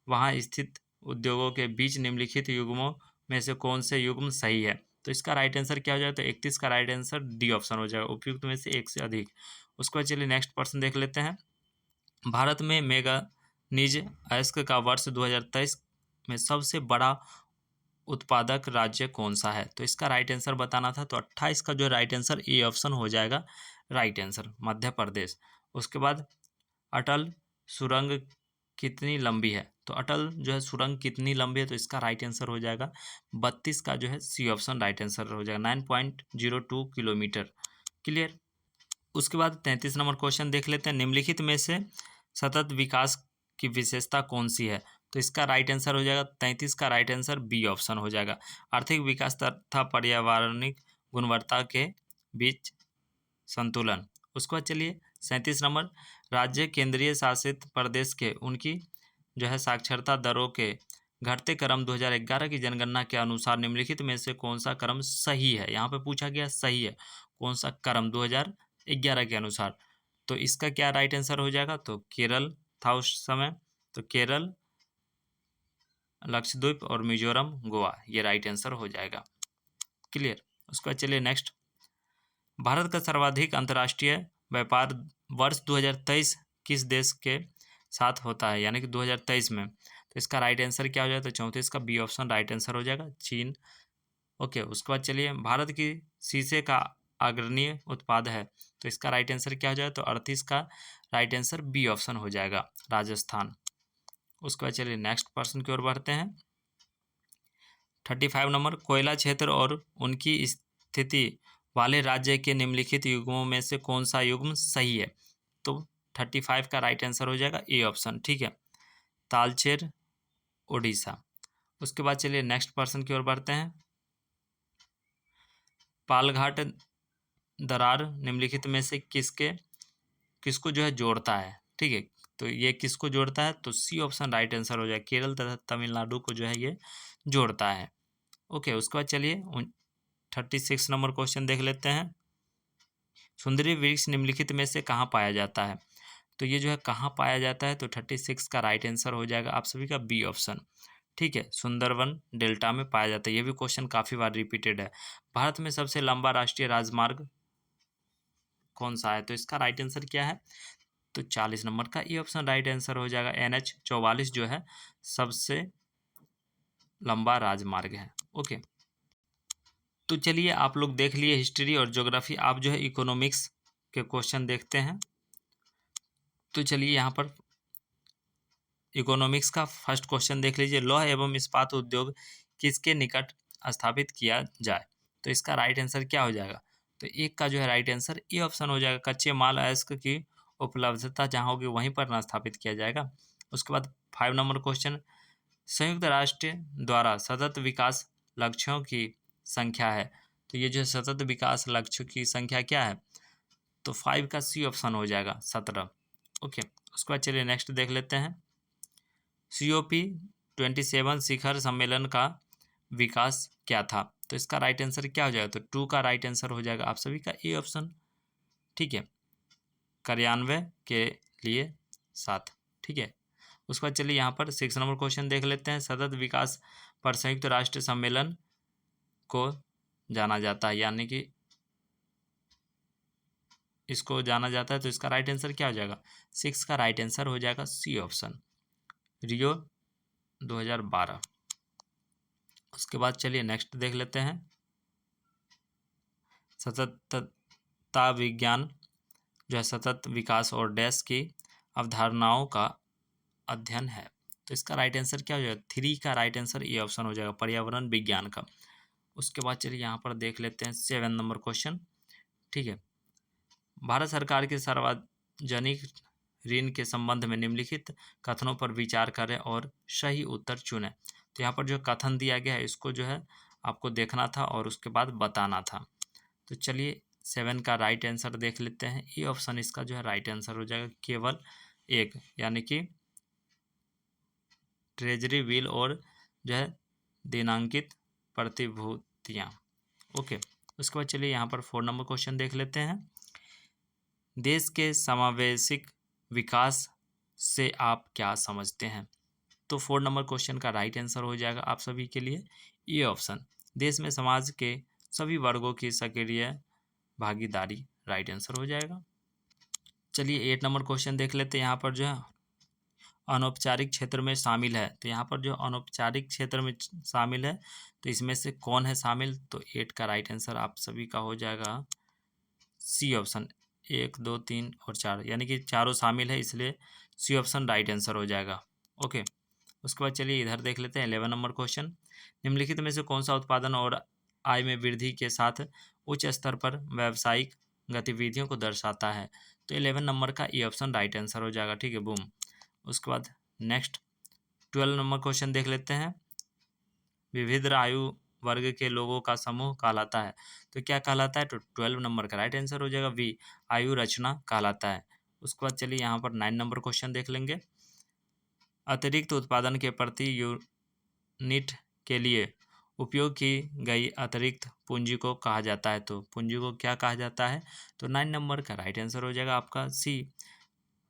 वहाँ स्थित उद्योगों के बीच निम्नलिखित युग्मों में से कौन से युग्म सही है? तो इसका राइट आंसर क्या हो जाएगा? तो 31 का राइट आंसर डी ऑप्शन हो जाएगा, उपयुक्त में से एक से अधिक। उसके बाद चलिए नेक्स्ट पर्सन देख लेते हैं। भारत में मैंगनीज अयस्क का वर्ष 2023 में सबसे बड़ा उत्पादक राज्य कौन सा है? तो इसका राइट आंसर बताना था, तो 28 का जो राइट आंसर ए ऑप्शन हो जाएगा राइट आंसर, मध्य प्रदेश। उसके बाद अटल सुरंग कितनी लंबी है? तो अटल जो है सुरंग कितनी लंबी है? तो इसका राइट आंसर हो जाएगा 32 का जो है सी ऑप्शन राइट आंसर हो जाएगा, 9.02 किलोमीटर। क्लियर। उसके बाद 33 नंबर क्वेश्चन देख लेते हैं। निम्नलिखित में से सतत विकास की विशेषता कौन सी है? तो इसका राइट आंसर हो जाएगा 33 का राइट आंसर बी ऑप्शन हो जाएगा, आर्थिक विकास तथा पर्यावरणिक गुणवत्ता के बीच संतुलन। उसके बाद चलिए 37 नंबर, राज्य केंद्रीय शासित प्रदेश के उनकी जो है साक्षरता दरों के घटते क्रम 2011 की जनगणना के अनुसार निम्नलिखित में से कौन सा क्रम सही है? यहाँ पे पूछा गया सही है कौन सा क्रम 2011 के अनुसार। तो इसका क्या राइट आंसर हो जाएगा? तो केरल था उस समय, तो केरल, लक्षद्वीप और मिजोरम, गोवा, ये राइट आंसर हो जाएगा। क्लियर। उसके बाद चलिए नेक्स्ट, भारत का सर्वाधिक अंतर्राष्ट्रीय व्यापार वर्ष 2023 किस देश के साथ होता है, यानी कि 2023 में? तो इसका राइट आंसर क्या हो जाएगा? तो 34 का बी ऑप्शन राइट आंसर हो जाएगा, चीन। ओके, उसके बाद चलिए भारत की शीशे का अग्रणी उत्पाद है, तो इसका राइट आंसर क्या हो जाएगा? तो 38 का राइट आंसर बी ऑप्शन हो जाएगा, राजस्थान। उसके बाद चलिए नेक्स्ट पर्सन की ओर बढ़ते हैं। 35 नंबर, कोयला क्षेत्र और उनकी स्थिति वाले राज्य के निम्नलिखित युग्मों में से कौन सा युग्म सही है? तो 35 का राइट आंसर हो जाएगा ए ऑप्शन। ठीक है, तालचेर, उड़ीसा। उसके बाद चलिए नेक्स्ट पर्सन की ओर बढ़ते हैं। पालघाट दरार निम्नलिखित में से किसको जो है जोड़ता है? ठीक है, तो ये किसको जोड़ता है? तो सी ऑप्शन राइट आंसर हो जाएगा, केरल तथा तमिलनाडु को जो है ये जोड़ता है। ओके, उसके बाद चलिए 36 नंबर क्वेश्चन देख लेते हैं। सुंदरी वृक्ष निम्नलिखित में से कहाँ पाया जाता है? तो ये जो है कहाँ पाया जाता है? तो 36 का राइट आंसर हो जाएगा आप सभी का बी ऑप्शन। ठीक है, सुंदरवन डेल्टा में पाया जाता है। ये भी क्वेश्चन काफ़ी बार रिपीटेड है। भारत में सबसे लंबा राष्ट्रीय राजमार्ग कौन सा है? तो इसका राइट आंसर क्या है? तो 40 नंबर का ये ऑप्शन राइट आंसर हो जाएगा, NH 44 जो है सबसे लंबा राजमार्ग है। ओके, तो चलिए आप लोग देख लिए हिस्ट्री और ज्योग्राफी, आप जो है इकोनॉमिक्स के क्वेश्चन देखते हैं। तो चलिए यहाँ पर इकोनॉमिक्स का फर्स्ट क्वेश्चन देख लीजिए। लौह एवं इस्पात उद्योग किसके निकट स्थापित किया जाए? तो इसका राइट आंसर क्या हो जाएगा? तो एक का जो है राइट आंसर ए ऑप्शन हो जाएगा, कच्चे माल अयस्क की उपलब्धता जहाँ होगी वहीं पर ना स्थापित किया जाएगा। उसके बाद 5 नंबर क्वेश्चन, संयुक्त राष्ट्र द्वारा सतत विकास लक्ष्यों की संख्या है, तो ये जो सतत विकास लक्ष्य की संख्या क्या है? तो 5 का सी ऑप्शन हो जाएगा 17। ओके, उसके बाद चलिए नेक्स्ट देख लेते हैं। COP27 शिखर सम्मेलन का विकास क्या था? तो इसका राइट आंसर क्या हो जाएगा? तो 2 का राइट आंसर हो जाएगा आप सभी का ए ऑप्शन। ठीक है, कार्यान्वयन के लिए 7। ठीक है, उसके बाद चलिए यहाँ पर 6 नंबर क्वेश्चन देख लेते हैं। सतत विकास पर संयुक्त राष्ट्र सम्मेलन को जाना जाता है, यानी कि इसको जाना जाता है, तो इसका राइट आंसर क्या हो जाएगा? 6 का राइट आंसर हो जाएगा सी ऑप्शन, रियो 2012। उसके बाद चलिए नेक्स्ट देख लेते हैं। सततता विज्ञान जो है सतत विकास और डैश की अवधारणाओं का अध्ययन है, तो इसका राइट आंसर क्या हो जाएगा? 3 का राइट आंसर ये ऑप्शन हो जाएगा, पर्यावरण विज्ञान का। उसके बाद चलिए यहाँ पर देख लेते हैं 7 नंबर क्वेश्चन। ठीक है, भारत सरकार के सार्वजनिक ऋण के संबंध में निम्नलिखित कथनों पर विचार करें और सही उत्तर चुनें। तो यहाँ पर जो कथन दिया गया है इसको जो है आपको देखना था और उसके बाद बताना था। तो चलिए 7 का राइट आंसर देख लेते हैं। ये ऑप्शन इसका जो है राइट आंसर हो जाएगा, केवल एक, यानी कि ट्रेजरी बिल और जो है दिनांकित प्रतिभूतियाँ। ओके, उसके बाद चलिए यहाँ पर 4 नंबर क्वेश्चन देख लेते हैं। देश के समावेशिक विकास से आप क्या समझते हैं? तो 4 नंबर क्वेश्चन का राइट आंसर हो जाएगा आप सभी के लिए ये ऑप्शन, देश में समाज के सभी वर्गों की सक्रिय भागीदारी, राइट आंसर हो जाएगा। चलिए 8 नंबर क्वेश्चन देख लेते हैं। यहाँ पर जो है अनौपचारिक क्षेत्र में शामिल है, तो यहाँ पर जो अनौपचारिक क्षेत्र में शामिल है तो इसमें से कौन है शामिल? तो 8 का राइट आंसर आप सभी का हो जाएगा सी ऑप्शन, 1 2 3 और 4, यानी कि चारों शामिल है, इसलिए सी ऑप्शन राइट आंसर हो जाएगा। ओके, उसके बाद चलिए इधर देख लेते हैं 11 नंबर क्वेश्चन। निम्नलिखित में से कौन सा उत्पादन और आय में वृद्धि के साथ उच्च स्तर पर व्यावसायिक गतिविधियों को दर्शाता है? तो 11 नंबर का ये ऑप्शन राइट आंसर हो जाएगा। ठीक है, बूम। उसके बाद नेक्स्ट 12 नंबर क्वेश्चन देख लेते हैं। विविध आयु वर्ग के लोगों का समूह कहलाता है, तो क्या कहलाता है? तो 12 नंबर का राइट आंसर हो जाएगा वी, आयु रचना कहलाता है। उसके बाद चलिए यहाँ पर 9 नंबर क्वेश्चन देख लेंगे। अतिरिक्त उत्पादन के प्रति यूनिट के लिए उपयोग की गई अतिरिक्त पूंजी को कहा जाता है, तो पूंजी को क्या कहा जाता है? तो 9 नंबर का राइट आंसर हो जाएगा आपका सी,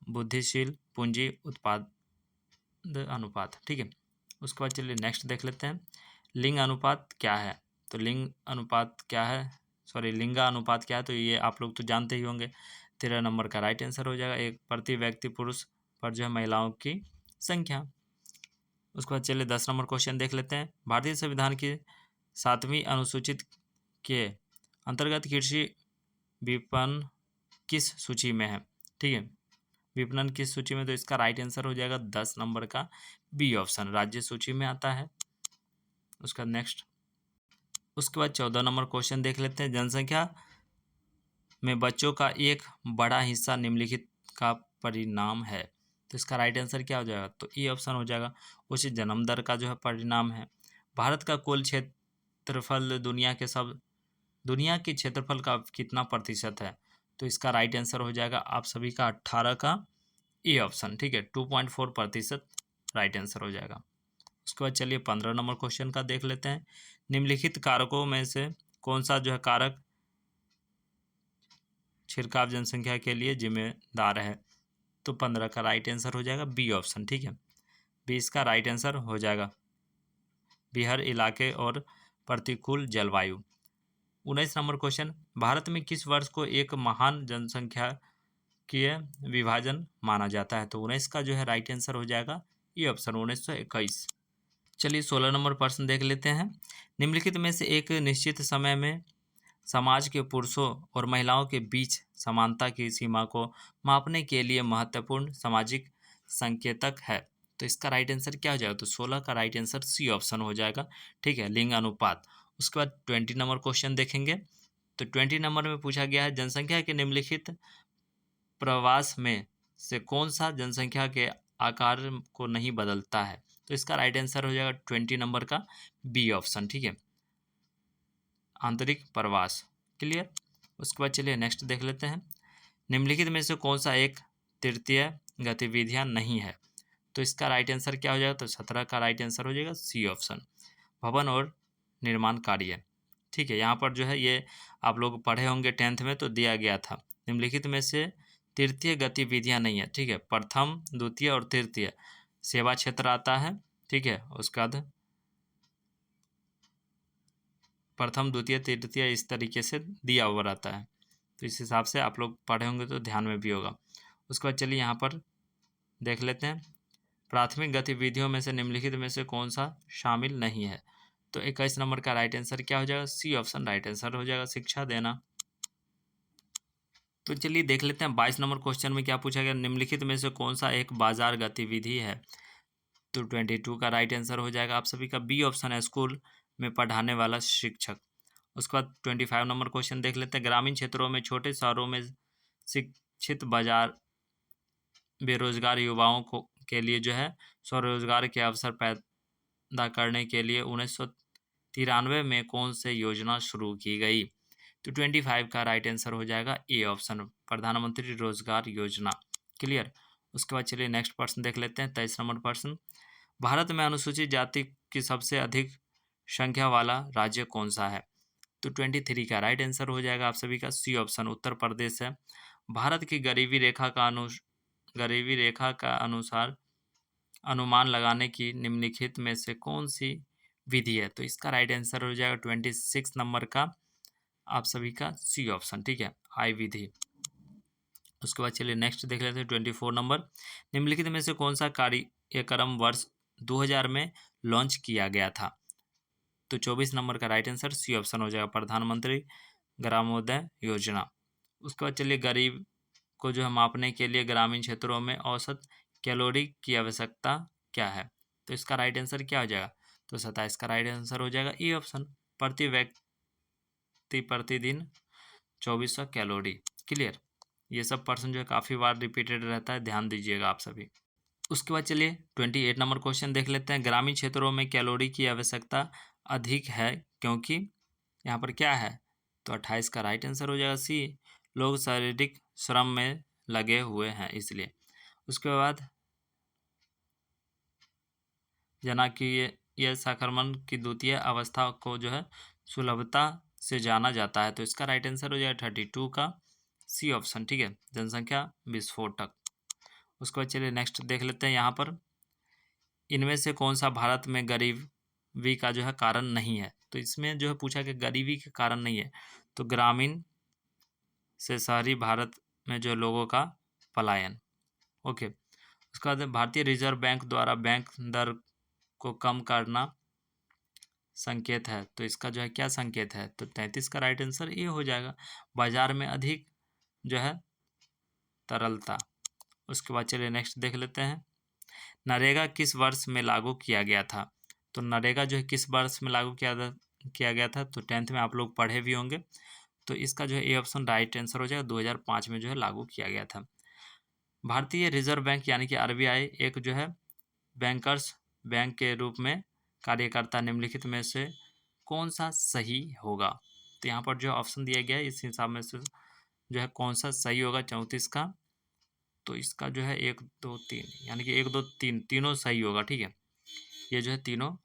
बुद्धिशील पूंजी उत्पाद अनुपात। ठीक है, उसके बाद चलिए नेक्स्ट देख लेते हैं। लिंग अनुपात क्या है? तो लिंग अनुपात क्या है, सॉरी लिंगा अनुपात क्या है? तो ये आप लोग तो जानते ही होंगे। 13 नंबर का राइट आंसर हो जाएगा, एक प्रति व्यक्ति पुरुष पर जो है महिलाओं की संख्या। उसके बाद चलिए 10 नंबर क्वेश्चन देख लेते हैं। भारतीय संविधान की 7वीं अनुसूचित के अंतर्गत कृषि विपणन किस सूची में है? ठीक है, विपणन किस सूची में? तो इसका राइट आंसर हो जाएगा 10 नंबर का बी ऑप्शन, राज्य सूची में आता है। उसका नेक्स्ट, उसके बाद 14 नंबर क्वेश्चन देख लेते हैं। जनसंख्या में बच्चों का एक बड़ा हिस्सा निम्नलिखित का परिणाम है, तो इसका राइट आंसर क्या हो जाएगा? तो ए ऑप्शन हो जाएगा, उच्च जन्म दर का जो है परिणाम है। भारत का कुल क्षेत्रफल दुनिया के क्षेत्रफल का कितना प्रतिशत है? तो इसका राइट आंसर हो जाएगा आप सभी का 18 का ए ऑप्शन। ठीक है, 2.4% राइट आंसर हो जाएगा। उसके बाद चलिए 15 नंबर क्वेश्चन का देख लेते हैं। निम्नलिखित कारकों में से कौन सा जो है कारक छिड़काव जनसंख्या के लिए जिम्मेदार है? तो 15 का राइट आंसर हो जाएगा बी ऑप्शन। ठीक है, 20 का राइट आंसर हो जाएगा बिहार इलाके और प्रतिकूल जलवायु। 19 नंबर क्वेश्चन, भारत में किस वर्ष को एक महान जनसंख्याकीय विभाजन माना जाता है? तो 19 का जो है राइट आंसर हो जाएगा ये ऑप्शन, 1921। चलिए 16 नंबर प्रश्न देख लेते हैं। निम्नलिखित में से एक निश्चित समय में समाज के पुरुषों और महिलाओं के बीच समानता की सीमा को मापने के लिए महत्वपूर्ण सामाजिक संकेतक है, तो इसका राइट आंसर क्या हो जाएगा? तो 16 का राइट आंसर सी ऑप्शन हो जाएगा। ठीक है, लिंग अनुपात। उसके बाद 20 नंबर क्वेश्चन देखेंगे। तो 20 नंबर में पूछा गया है, जनसंख्या के निम्नलिखित प्रवास में से कौन सा जनसंख्या के आकार को नहीं बदलता है? तो इसका राइट आंसर हो जाएगा 20 नंबर का बी ऑप्शन। ठीक है, आंतरिक प्रवास। क्लियर। उसके बाद चलिए नेक्स्ट देख लेते हैं। निम्नलिखित में से कौन सा एक तृतीय गतिविधियां नहीं है? तो इसका राइट आंसर क्या हो जाएगा? तो 17 का राइट आंसर हो जाएगा सी ऑप्शन, भवन और निर्माण कार्य। ठीक है, यहाँ पर जो है ये आप लोग पढ़े होंगे 10th में, तो दिया गया था निम्नलिखित में से तृतीय गतिविधियां नहीं है। ठीक है, प्रथम, द्वितीय और तृतीय सेवा क्षेत्र आता है। ठीक है, उसके बाद प्रथम, द्वितीय, तृतीय इस तरीके से दिया हुआ रहता है, तो इस हिसाब से आप लोग पढ़े होंगे तो ध्यान में भी होगा। उसके बाद चलिए यहाँ पर देख लेते हैं, प्राथमिक गतिविधियों में से निम्नलिखित में से कौन सा शामिल नहीं है? तो 21 नंबर का राइट आंसर क्या हो जाएगा? सी ऑप्शन राइट आंसर हो जाएगा, शिक्षा देना। तो चलिए देख लेते हैं 22 नंबर क्वेश्चन में क्या पूछा गया, निम्नलिखित में से कौन सा एक बाजार गतिविधि है? तो 22 का राइट आंसर हो जाएगा आप सभी का बी ऑप्शन है, स्कूल में पढ़ाने वाला शिक्षक। उसके बाद 25 नंबर क्वेश्चन देख लेते हैं, ग्रामीण क्षेत्रों में छोटे शहरों में शिक्षित बाजार बेरोजगार युवाओं को के लिए जो है स्वरोजगार के अवसर पैदा करने के लिए 1993 में कौन से योजना शुरू की गई? तो 25 का राइट आंसर हो जाएगा ए ऑप्शन, प्रधानमंत्री रोजगार योजना। क्लियर। उसके बाद चलिए नेक्स्ट प्रश्न देख लेते हैं, 23 नंबर प्रश्न, भारत में अनुसूचित जाति की सबसे अधिक संख्या वाला राज्य कौन सा है? तो 23 का राइट आंसर हो जाएगा आप सभी का सी ऑप्शन, उत्तर प्रदेश है। भारत की गरीबी रेखा का अनुसार अनुमान लगाने की निम्नलिखित में से कौन सी विधि है? तो इसका राइट आंसर हो जाएगा 26 नंबर का आप सभी का सी ऑप्शन। ठीक है, आई विधि। उसके बाद चलिए नेक्स्ट देख लेते हैं 24 नंबर, निम्नलिखित में से कौन सा कार्यक्रम वर्ष 2000 में लॉन्च किया गया था? तो 24 नंबर का राइट आंसर सी ऑप्शन हो जाएगा, प्रधानमंत्री ग्रामोदय योजना। उसके बाद चलिए गरीब को जो है मापने के लिए ग्रामीण क्षेत्रों में औसत कैलोरी की आवश्यकता क्या है? तो इसका राइट आंसर क्या हो जाएगा? तो 27 का राइट आंसर हो जाएगा ई ऑप्शन, प्रति व्यक्ति प्रतिदिन 2400 कैलोरी। क्लियर। ये सब पर्सन जो है काफ़ी बार रिपीटेड रहता है, ध्यान दीजिएगा आप सभी। उसके बाद चलिए 28 नंबर क्वेश्चन देख लेते हैं, ग्रामीण क्षेत्रों में कैलोरी की आवश्यकता अधिक है क्योंकि यहाँ पर क्या है? तो 28 का राइट आंसर हो जाएगा सी, लोग शारीरिक श्रम में लगे हुए हैं इसलिए। उसके बाद जनांगीय संक्रमण की द्वितीय अवस्था को जो है सुलभता से जाना जाता है, तो इसका राइट आंसर हो जाएगा 32 का सी ऑप्शन। ठीक है, जनसंख्या विस्फोटक। उसके बाद चलिए नेक्स्ट देख लेते हैं, यहाँ पर इनमें से कौन सा भारत में गरीबी का जो है कारण नहीं है? तो इसमें जो है पूछा कि गरीबी के कारण नहीं है, तो ग्रामीण से शहरी भारत में जो लोगों का पलायन। ओके। उसके बाद भारतीय रिजर्व बैंक द्वारा बैंक दर को कम करना संकेत है, तो इसका जो है क्या संकेत है? तो 33 का राइट आंसर ये हो जाएगा, बाजार में अधिक जो है तरलता। उसके बाद चलिए नेक्स्ट देख लेते हैं, नरेगा किस वर्ष में लागू किया गया था? तो नरेगा जो है किस वर्ष में लागू किया गया था? तो 10th में आप लोग पढ़े भी होंगे, तो इसका जो है ए ऑप्शन राइट आंसर हो जाएगा, 2005 में जो है लागू किया गया था। भारतीय रिजर्व बैंक यानी कि आरबीआई एक जो है बैंकर्स बैंक के रूप में कार्य करता है, निम्नलिखित में से कौन सा सही होगा? तो यहाँ पर जो ऑप्शन दिया गया है इस हिसाब में से जो है कौन सा सही होगा 34 का? तो इसका जो है 1 2 3 यानी कि 1 2 3 तीनों सही होगा। ठीक है, ये जो है तीनों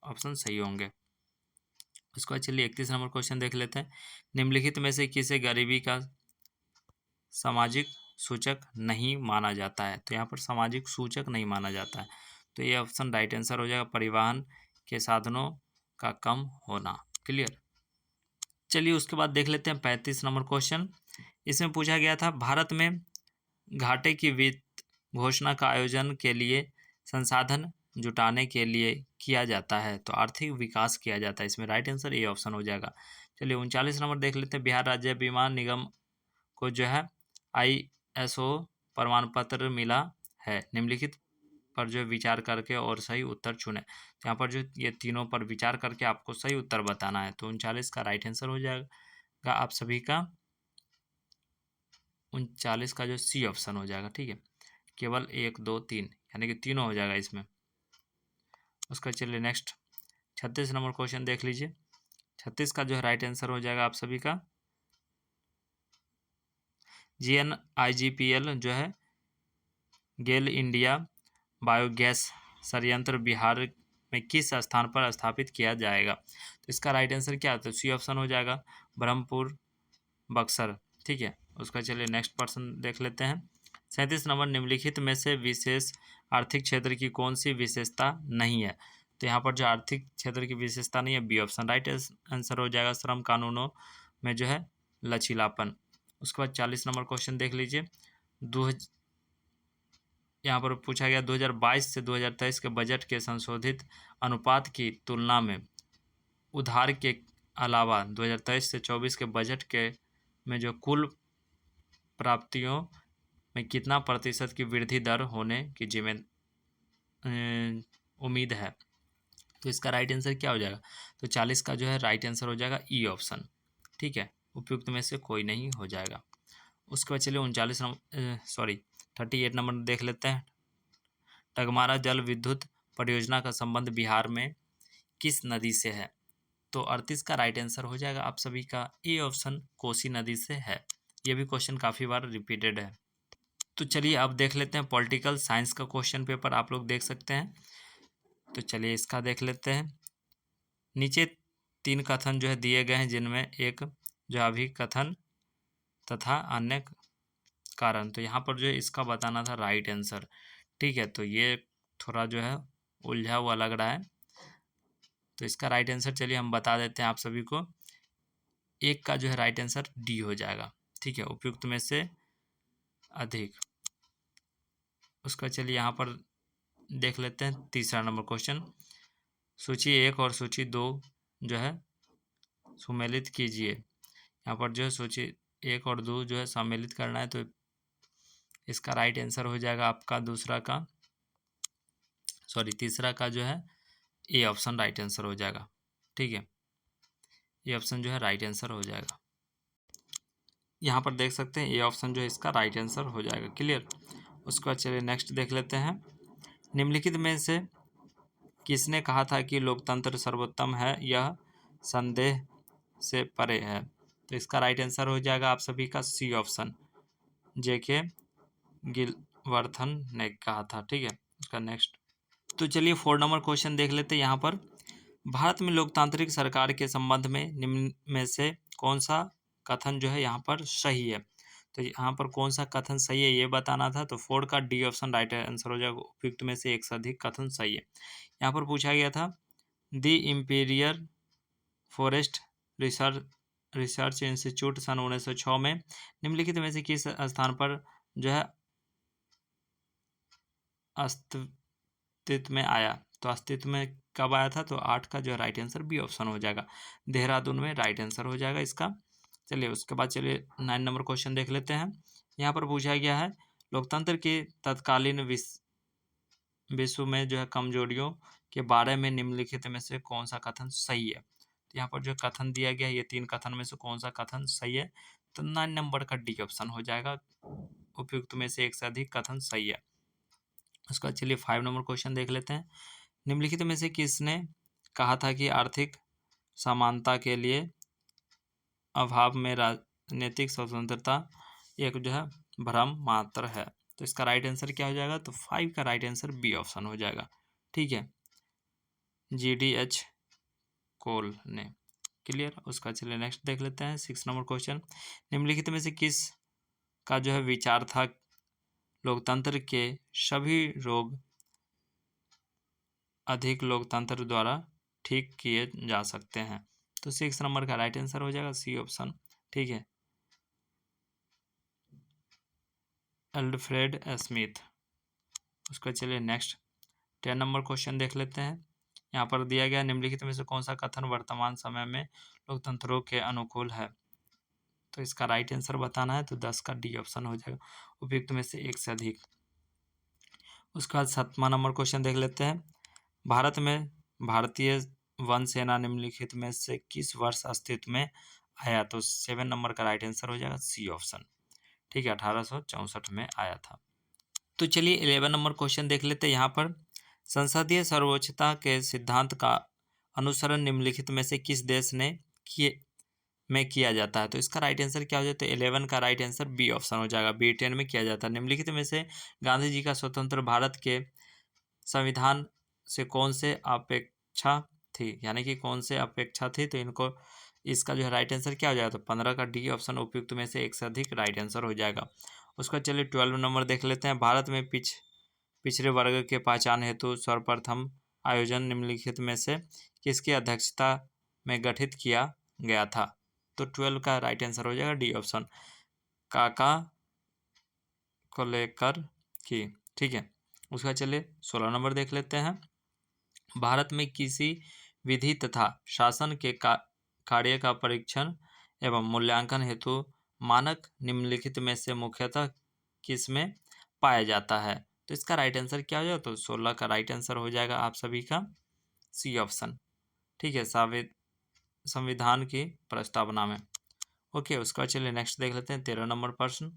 ऑप्शन सही होंगे। उसके बाद चलिए 31 नंबर क्वेश्चन देख लेते हैं, निम्नलिखित में से किसे गरीबी का सामाजिक सूचक नहीं माना जाता है? तो यहाँ पर सामाजिक सूचक नहीं माना जाता है, तो ये ऑप्शन राइट आंसर हो जाएगा, परिवहन के साधनों का कम होना। क्लियर। चलिए उसके बाद देख लेते हैं 35 नंबर क्वेश्चन, इसमें पूछा गया था भारत में घाटे की वित्त घोषणा का आयोजन के लिए संसाधन जुटाने के लिए किया जाता है, तो आर्थिक विकास किया जाता है, इसमें राइट आंसर ए ऑप्शन हो जाएगा। चलिए 39 नंबर देख लेते हैं, बिहार राज्य बीमा निगम को जो है ISO प्रमाण पत्र मिला है, निम्नलिखित पर जो विचार करके और सही उत्तर चुने। तो यहाँ पर जो ये तीनों पर विचार करके आपको सही उत्तर बताना है, तो 39 का राइट आंसर हो जाएगा आप सभी का 39 का जो सी ऑप्शन हो जाएगा। ठीक है, केवल 1 2 3 यानी कि तीनों हो जाएगा इसमें। उसका चलिए नेक्स्ट 36 नंबर क्वेश्चन देख लीजिए, 36 का जो है राइट आंसर हो जाएगा आप सभी का GNIGPL जो है गेल इंडिया बायोगैस संयंत्र बिहार में किस स्थान पर स्थापित किया जाएगा? तो इसका राइट आंसर क्या होता है? सी ऑप्शन हो जाएगा, ब्रह्मपुर, बक्सर। ठीक है, उसका चलिए नेक्स्ट पर्सन देख लेते हैं। 37 नंबर, निम्नलिखित में से विशेष आर्थिक क्षेत्र की कौन सी विशेषता नहीं है? तो यहाँ पर जो आर्थिक क्षेत्र की विशेषता नहीं है, बी ऑप्शन राइट आंसर हो जाएगा। श्रम कानूनों में जो है लचीलापन। उसके बाद 40 नंबर क्वेश्चन देख लीजिए। यहाँ पर पूछा गया 2022 से 2023 के बजट के संशोधित अनुपात की तुलना में उधार के अलावा 2023 से 24 के बजट के में जो कुल प्राप्तियों में कितना प्रतिशत की वृद्धि दर होने की उम्मीद है? तो इसका राइट आंसर क्या हो जाएगा? तो 40 का जो है राइट आंसर हो जाएगा ई ऑप्शन। ठीक है, उपयुक्त में से कोई नहीं हो जाएगा। उसके बाद चलिए 38 नंबर देख लेते हैं। टगमारा जल विद्युत परियोजना का संबंध बिहार में किस नदी से है? तो 38 का राइट आंसर हो जाएगा आप सभी का ए ऑप्शन, कोसी नदी से है। ये भी क्वेश्चन काफ़ी बार रिपीटेड है। तो चलिए अब देख लेते हैं पॉलिटिकल साइंस का क्वेश्चन पेपर, आप लोग देख सकते हैं। तो चलिए इसका देख लेते हैं। नीचे 3 कथन जो है दिए गए हैं, जिनमें एक जो अभिकथन तथा अन्य कारण। तो यहाँ पर जो है इसका बताना था राइट आंसर। ठीक है, तो ये थोड़ा जो है उलझा हुआ लग रहा है, तो इसका राइट आंसर चलिए हम बता देते हैं आप सभी को। एक का जो है राइट आंसर डी हो जाएगा। ठीक है, उपयुक्त में से अधिक। उसका चलिए यहाँ पर देख लेते हैं तीसरा नंबर क्वेश्चन। सूची 1 और सूची 2 जो है सम्मिलित कीजिए। यहाँ पर जो है सूची 1 और 2 जो है सम्मिलित करना है, तो इसका राइट आंसर हो जाएगा आपका तीसरा का जो है ए ऑप्शन राइट आंसर हो जाएगा। ठीक है, ये ऑप्शन जो है राइट आंसर हो जाएगा। यहाँ पर देख सकते हैं ए ऑप्शन जो है इसका राइट आंसर हो जाएगा। क्लियर। उसके बाद चलिए नेक्स्ट देख लेते हैं। निम्नलिखित में से किसने कहा था कि लोकतंत्र सर्वोत्तम है, यह संदेह से परे है? तो इसका राइट आंसर हो जाएगा आप सभी का सी ऑप्शन, जेके गिलवर्थन ने कहा था। ठीक है, उसका नेक्स्ट। तो चलिए 4 नंबर क्वेश्चन देख लेते हैं। यहाँ पर भारत में लोकतांत्रिक सरकार के संबंध में निम्न में से कौन सा कथन जो है यहाँ पर सही है? तो यहाँ पर कौन सा कथन सही है ये बताना था। तो 4 का डी ऑप्शन राइट आंसर हो जाएगा। उपयुक्त में से एक से अधिक कथन सही है। यहाँ पर पूछा गया था दी इम्पीरियल फॉरेस्ट रिसर्च इंस्टीट्यूट सन 1906 में निम्नलिखित में से किस स्थान पर जो है अस्तित्व में आया? तो अस्तित्व में कब आया था? तो 8 का जो है राइट आंसर बी ऑप्शन हो जाएगा, देहरादून में राइट आंसर हो जाएगा इसका। चलिए उसके बाद चलिए 9 नंबर क्वेश्चन देख लेते हैं। यहाँ पर पूछा गया है लोकतंत्र के तत्कालीन विश्व में जो है कमजोरियों के बारे में निम्नलिखित में से कौन सा कथन सही है? तो यहाँ पर जो कथन दिया गया है, ये 3 कथन में से कौन सा कथन सही है? तो 9 नंबर का डी ऑप्शन हो जाएगा। उपयुक्त में से एक से अधिक कथन सही है। उसका चलिए 5 नंबर क्वेश्चन देख लेते हैं। निम्नलिखित में से किसने कहा था कि आर्थिक समानता के लिए अभाव में राजनीतिक स्वतंत्रता एक जो है भ्रम मात्र है? तो इसका राइट आंसर क्या हो जाएगा? तो 5 का राइट आंसर बी ऑप्शन हो जाएगा। ठीक है, GDH कोल ने। क्लियर। उसका चलिए नेक्स्ट देख लेते हैं 6 नंबर क्वेश्चन। निम्नलिखित में से किस का जो है विचार था लोकतंत्र के सभी रोग अधिक लोकतंत्र द्वारा ठीक किए जा सकते हैं? तो 6 नंबर का राइट आंसर हो जाएगा सी ऑप्शन। ठीक है, अल्फ्रेड स्मिथ। उसका चलिए नेक्स्ट 10 नंबर क्वेश्चन देख लेते हैं। यहाँ पर दिया गया निम्नलिखित में से कौन सा कथन वर्तमान समय में लोकतंत्रों के अनुकूल है? तो इसका राइट आंसर बताना है, तो 10 का डी ऑप्शन हो जाएगा। उपयुक्त में से एक से अधिक। उसके बाद 7वां नंबर क्वेश्चन देख लेते हैं। भारत में भारतीय वन सेना निम्नलिखित में से किस वर्ष अस्तित्व में आया? तो 7 नंबर का राइट आंसर हो जाएगा सी ऑप्शन। ठीक है, 1864 में आया था। तो चलिए 11 नंबर क्वेश्चन देख लेते हैं। यहाँ पर संसदीय सर्वोच्चता के सिद्धांत का अनुसरण निम्नलिखित में से किस देश ने में किया जाता है। तो इसका राइट आंसर क्या हो जाता है? 11 का राइट आंसर बी ऑप्शन हो जाएगा। ब्रिटेन में किया जाता है। निम्नलिखित में से गांधी जी का स्वतंत्र भारत के संविधान से कौन से अपेक्षा थी, यानी कि कौन से अपेक्षा थी? तो इनको इसका जो है राइट आंसर क्या हो जाएगा? तो 15 का डी ऑप्शन उपयुक्त में से एक से अधिक राइट आंसर हो जाएगा। उसका चलिए 12 नंबर देख लेते हैं। भारत में पिछड़े वर्ग के पहचान हेतु सर्वप्रथम आयोजन निम्नलिखित में से किसकी अध्यक्षता में गठित किया गया था? तो 12 का राइट आंसर हो जाएगा डी ऑप्शन, काका को लेकर की। ठीक है, उसका चलिए 16 नंबर देख लेते हैं। भारत में किसी विधि तथा शासन के कार्य का परीक्षण एवं मूल्यांकन हेतु मानक निम्नलिखित में से मुख्यतः किस में पाया जाता है? तो इसका राइट आंसर क्या हो जाएगा? तो 16 का राइट आंसर हो जाएगा आप सभी का सी ऑप्शन। ठीक है, संविधान की प्रस्तावना में। ओके, उसका चलिए नेक्स्ट देख लेते हैं 13 नंबर प्रश्न।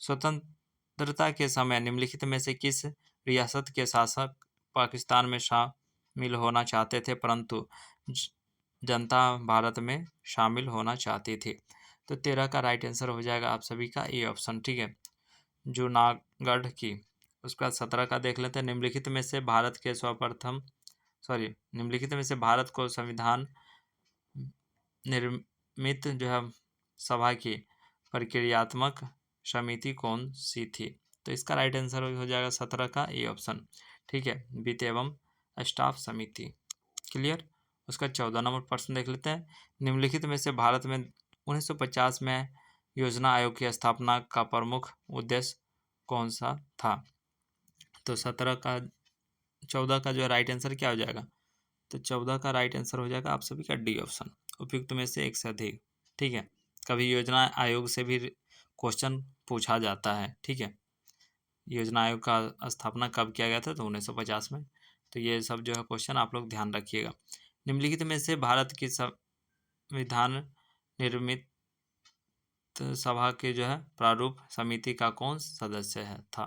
स्वतंत्रता के समय निम्नलिखित में से किस रियासत के शासक पाकिस्तान में शामिल होना चाहते थे परंतु जनता भारत में शामिल होना चाहती थी? तो 13 का राइट आंसर हो जाएगा आप सभी का ए ऑप्शन। ठीक है, जूनागढ़ की। उसके बाद 17 का देख लेते हैं। निम्नलिखित में से निम्नलिखित में से भारत को संविधान निर्मित जो है सभा की प्रक्रियात्मक समिति कौन सी थी? तो इसका राइट आंसर हो जाएगा 17 का ए ऑप्शन। ठीक है, वित्त एवं स्टाफ समिति। क्लियर। उसका 14 नंबर प्रश्न देख लेते हैं। निम्नलिखित में से भारत में 1950 में योजना आयोग की स्थापना का प्रमुख उद्देश्य कौन सा था? तो 14 का जो है राइट आंसर क्या हो जाएगा? तो 14 का राइट आंसर हो जाएगा आप सभी का डी ऑप्शन, उपयुक्त में से एक से अधिक। ठीक है, कभी योजना आयोग से भी क्वेश्चन पूछा जाता है। ठीक है, योजना आयोग का स्थापना कब किया गया था? तो 1950 में। तो ये सब जो है क्वेश्चन आप लोग ध्यान रखिएगा। निम्नलिखित में से भारत की संविधान निर्मित सभा के जो है प्रारूप समिति का कौन सदस्य है था?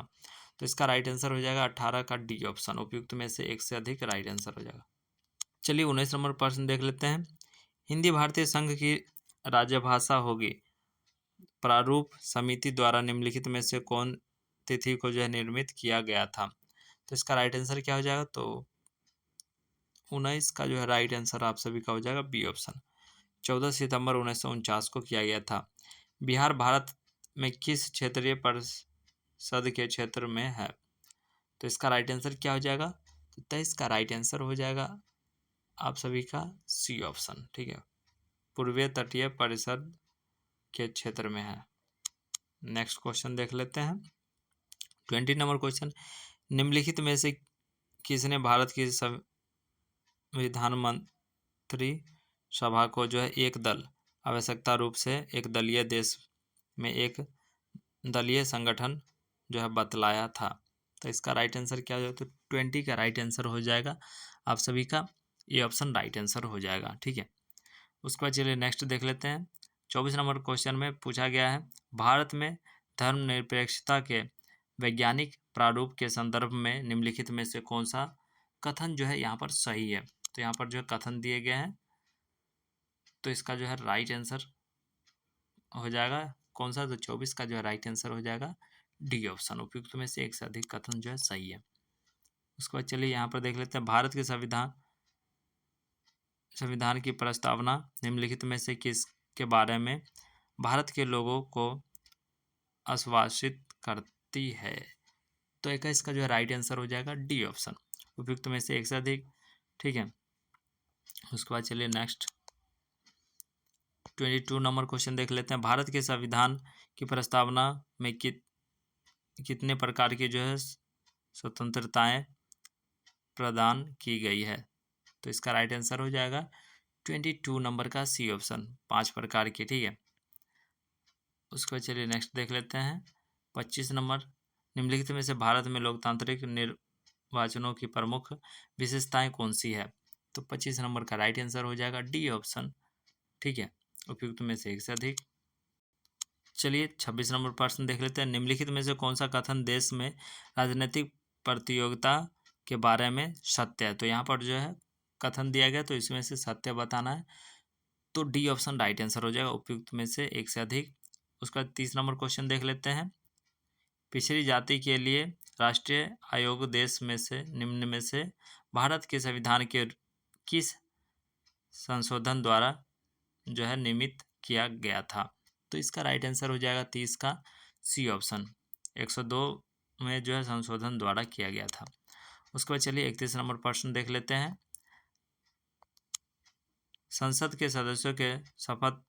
तो इसका राइट आंसर हो जाएगा 18 का डी ऑप्शन, उपयुक्त में से एक से अधिक राइट आंसर हो जाएगा। चलिए 19 नंबर प्रश्न देख लेते हैं। हिंदी भारतीय संघ की राजभाषा होगी। प्रारूप समिति द्वारा निम्नलिखित में से कौन तिथि को जो है निर्मित किया गया था? तो इसका राइट आंसर क्या हो जाएगा? तो 19 का जो है राइट आंसर आप सभी का हो जाएगा बी ऑप्शन, 14 सितंबर 1949 को किया गया था। बिहार भारत में किस क्षेत्रीय परिषद के क्षेत्र में है? तो इसका राइट आंसर क्या हो जाएगा? तो 23 का राइट आंसर हो जाएगा आप सभी का सी ऑप्शन। ठीक है, पूर्वीय तटीय परिषद के क्षेत्र में है। नेक्स्ट क्वेश्चन देख लेते हैं 20 नंबर क्वेश्चन। निम्नलिखित में से किसने भारत की संविधान मंत्री सभा को जो है एक दल आवश्यकता रूप से एक दलीय देश में एक दलीय संगठन जो है बतलाया था? तो इसका राइट आंसर क्या हो जाएगा? तो 20 का राइट आंसर हो जाएगा आप सभी का ये ऑप्शन राइट आंसर हो जाएगा। ठीक है, उसके बाद चलिए नेक्स्ट देख लेते हैं। 24 नंबर क्वेश्चन में पूछा गया है, भारत में धर्मनिरपेक्षता के वैज्ञानिक प्रारूप के संदर्भ में निम्नलिखित में से कौन सा कथन जो है यहाँ पर सही है? तो यहाँ पर जो है कथन दिए गए हैं, तो इसका जो है राइट आंसर हो जाएगा कौन सा? तो 24 का जो है राइट आंसर हो जाएगा डी ऑप्शन, उपयुक्त में से एक से अधिक कथन जो है सही है। उसके बाद चलिए यहाँ पर देख लेते हैं, भारत के संविधान की प्रस्तावना निम्नलिखित में से किसके बारे में भारत के लोगों को आश्वासित करती है? तो 21 का जो है राइट आंसर हो जाएगा डी ऑप्शन, उपयुक्त में से एक से अधिक। ठीक है, उसके बाद चलिए नेक्स्ट 22 नंबर क्वेश्चन देख लेते हैं। भारत के संविधान की प्रस्तावना में कितने प्रकार की जो है स्वतंत्रताएं प्रदान की गई है? तो इसका राइट आंसर हो जाएगा 22 नंबर का सी ऑप्शन, 5 प्रकार की। ठीक है, उसको चलिए नेक्स्ट देख लेते हैं 25 नंबर। निम्नलिखित में से भारत में लोकतांत्रिक निर्वाचनों की प्रमुख विशेषताएं कौन सी है? तो 25 नंबर का राइट आंसर हो जाएगा डी ऑप्शन। ठीक है, उपयुक्त में से एक से अधिक। चलिए 26 नंबर प्रश्न देख लेते हैं। निम्नलिखित में से कौन सा कथन देश में राजनीतिक प्रतियोगिता के बारे में सत्य है? तो यहाँ पर जो है कथन दिया गया, तो इसमें से सत्य बताना है। तो डी ऑप्शन राइट आंसर हो जाएगा उपयुक्त में से एक से अधिक। उसका 30 नंबर क्वेश्चन देख लेते हैं। पिछड़ी जाति के लिए राष्ट्रीय आयोग देश में से निम्न में से भारत के संविधान के किस संशोधन द्वारा जो है नियमित किया गया था? तो इसका राइट आंसर हो जाएगा 30 का सी ऑप्शन, 102 में जो है संशोधन द्वारा किया गया था। उसके बाद चलिए 31 नंबर प्रश्न देख लेते हैं। संसद के सदस्यों के शपथ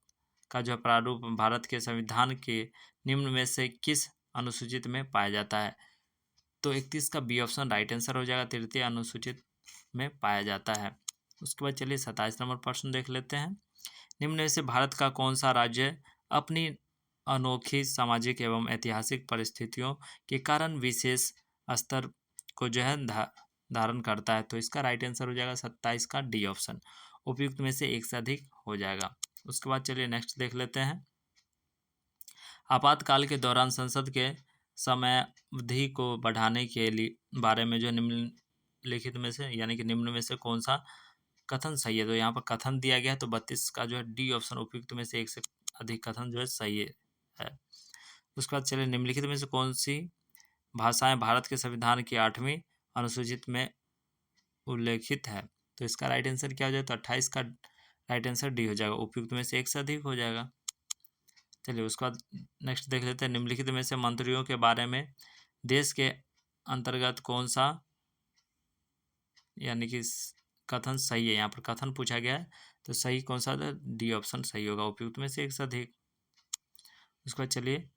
का जो प्रारूप भारत के संविधान के निम्न में से किस अनुसूचित में पाया जाता है? तो 31 का बी ऑप्शन राइट आंसर हो जाएगा, तृतीय अनुसूचित में पाया जाता है। उसके बाद चलिए 27 नंबर प्रश्न देख लेते हैं। निम्न में से भारत का कौन सा राज्य अपनी अनोखी सामाजिक एवं ऐतिहासिक परिस्थितियों के कारण विशेष स्तर को जो है धारण करता है? तो इसका राइट आंसर हो जाएगा 27 का डी ऑप्शन, उपयुक्त में से एक से अधिक हो जाएगा। उसके बाद चलिए नेक्स्ट देख लेते हैं। आपातकाल के दौरान संसद के समयावधि को बढ़ाने के लिए बारे में जो निम्नलिखित में से यानी कि निम्न में से कौन सा कथन सही है? तो यहाँ पर कथन दिया गया है, तो 32 का जो है डी ऑप्शन उपयुक्त में से एक से अधिक कथन जो है सही है। उसके बाद चलिए निम्नलिखित में से कौन सी भाषाएं भारत के संविधान की 8वीं अनुसूचित में उल्लेखित है? तो इसका राइट आंसर क्या हो जाएगा? तो 28 का राइट आंसर डी हो जाएगा, उपयुक्त में से एक से अधिक हो जाएगा। चलिए उसके बाद नेक्स्ट देख लेते हैं। निम्नलिखित में से मंत्रियों के बारे में देश के अंतर्गत कौन सा यानी कि कथन सही है? यहाँ पर कथन पूछा गया है, तो सही कौन सा था? डी ऑप्शन सही होगा, उपयुक्त में से एक से अधिक। उसके बाद चलिए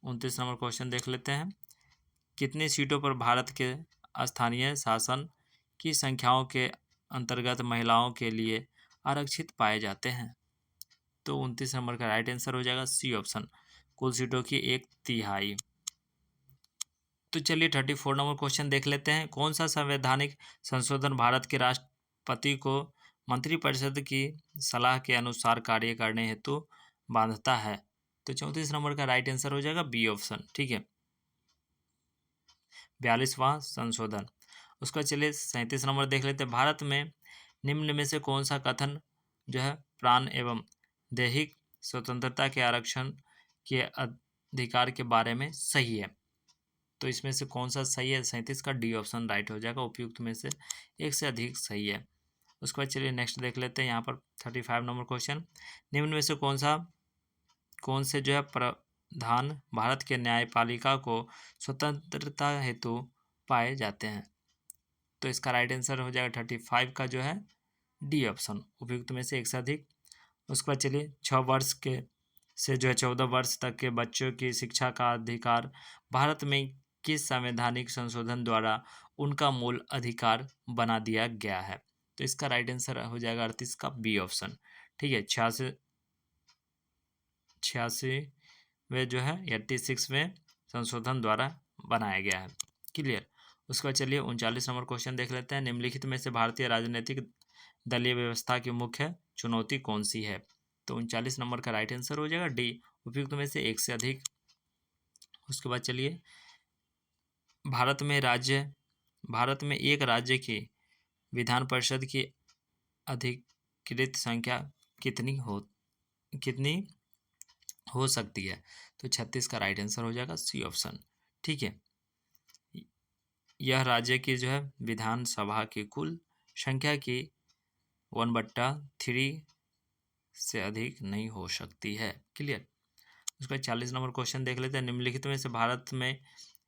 29 नंबर क्वेश्चन देख लेते हैं। कितनी सीटों पर भारत के स्थानीय शासन की संख्याओं के अंतर्गत महिलाओं के लिए आरक्षित पाए जाते हैं? तो 29 नंबर का राइट आंसर हो जाएगा सी ऑप्शन, कुल सीटों की 1/3। तो चलिए 34 नंबर क्वेश्चन देख लेते हैं। कौन सा संवैधानिक संशोधन भारत के राष्ट्रपति को मंत्रिपरिषद की सलाह के अनुसार कार्य करने हेतु बांधता है? तो 34 नंबर का राइट आंसर हो जाएगा बी ऑप्शन, ठीक है, 42वां संशोधन। उसका चलिए 37 नंबर देख लेते हैं। भारत में निम्न में से कौन सा कथन जो है प्राण एवं दैहिक स्वतंत्रता के आरक्षण के अधिकार के बारे में सही है? तो इसमें से कौन सा सही है? 37 का डी ऑप्शन राइट हो जाएगा, उपयुक्त में से एक से अधिक सही है। उसके बाद चलिए नेक्स्ट देख लेते हैं। यहाँ पर 35 नंबर क्वेश्चन। निम्न में से कौन से जो है प्रधान भारत के न्यायपालिका को स्वतंत्रता हेतु पाए जाते हैं? तो इसका राइट आंसर हो जाएगा 35 का जो है डी ऑप्शन, उपयुक्त में से एक से अधिक। उसके बाद चलिए 6 वर्ष के से जो है 14 वर्ष तक के बच्चों की शिक्षा का अधिकार भारत में किस संवैधानिक संशोधन द्वारा उनका मूल अधिकार बना दिया गया है? तो इसका राइट आंसर हो जाएगा 38 का बी ऑप्शन, ठीक है, 86 वे जो है 86वें संशोधन द्वारा बनाया गया है। क्लियर। उसके बाद चलिए 39 नंबर क्वेश्चन देख लेते हैं। निम्नलिखित में से भारतीय राजनीतिक दलीय व्यवस्था की मुख्य चुनौती कौन सी है? तो 39 नंबर का राइट आंसर हो जाएगा डी, उपयुक्त में से एक से अधिक। उसके बाद चलिए भारत में एक राज्य की विधान परिषद की अधिकृत संख्या कितनी हो सकती है? तो 36 का राइट आंसर हो जाएगा सी ऑप्शन, ठीक है, यह राज्य की जो है विधानसभा की कुल संख्या की 1/3 से अधिक नहीं हो सकती है। क्लियर। उसका 40 नंबर क्वेश्चन देख लेते हैं। निम्नलिखित में से भारत में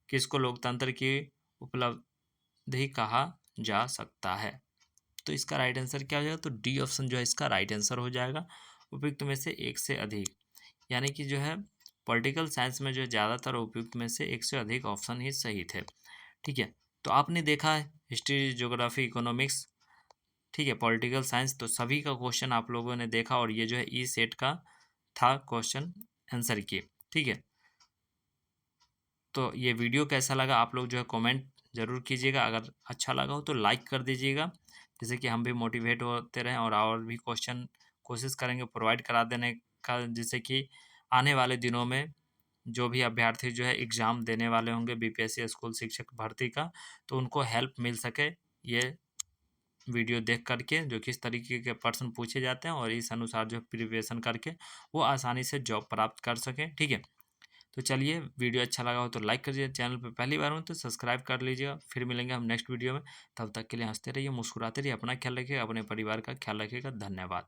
किसको लोकतंत्र की उपलब्धि कहा जा सकता है? तो इसका राइट आंसर क्या हो जाएगा? तो डी ऑप्शन जो है इसका राइट आंसर हो जाएगा, उपयुक्त में से एक से अधिक। यानी कि जो है पॉलिटिकल साइंस में जो ज़्यादातर उपयुक्त में से एक से अधिक ऑप्शन ही सही थे, ठीक है। तो आपने देखा है हिस्ट्री, ज्योग्राफी, इकोनॉमिक्स, ठीक है, पॉलिटिकल साइंस, तो सभी का क्वेश्चन आप लोगों ने देखा और ये जो है ई सेट का था क्वेश्चन आंसर किए, ठीक है। तो ये वीडियो कैसा लगा आप लोग जो है कमेंट ज़रूर कीजिएगा, अगर अच्छा लगा हो तो लाइक कर दीजिएगा, जिससे कि हम भी मोटिवेट होते रहें और भी क्वेश्चन कोशिश करेंगे प्रोवाइड करा देने का, जिससे कि आने वाले दिनों में जो भी अभ्यर्थी जो है एग्ज़ाम देने वाले होंगे बीपीएससी स्कूल शिक्षक भर्ती का, तो उनको हेल्प मिल सके ये वीडियो देख करके जो किस तरीके के प्रश्न पूछे जाते हैं और इस अनुसार जो प्रिपरेशन करके वो आसानी से जॉब प्राप्त कर सकें। ठीक है, तो चलिए, वीडियो अच्छा लगा हो तो लाइक करिए, चैनल पे पहली बार हो तो सब्सक्राइब कर लीजिएगा। फिर मिलेंगे हम नेक्स्ट वीडियो में, तब तक के लिए हंसते रहिए, मुस्कुराते रहिए, अपना ख्याल रखिएगा, अपने परिवार का ख्याल रखिएगा। धन्यवाद।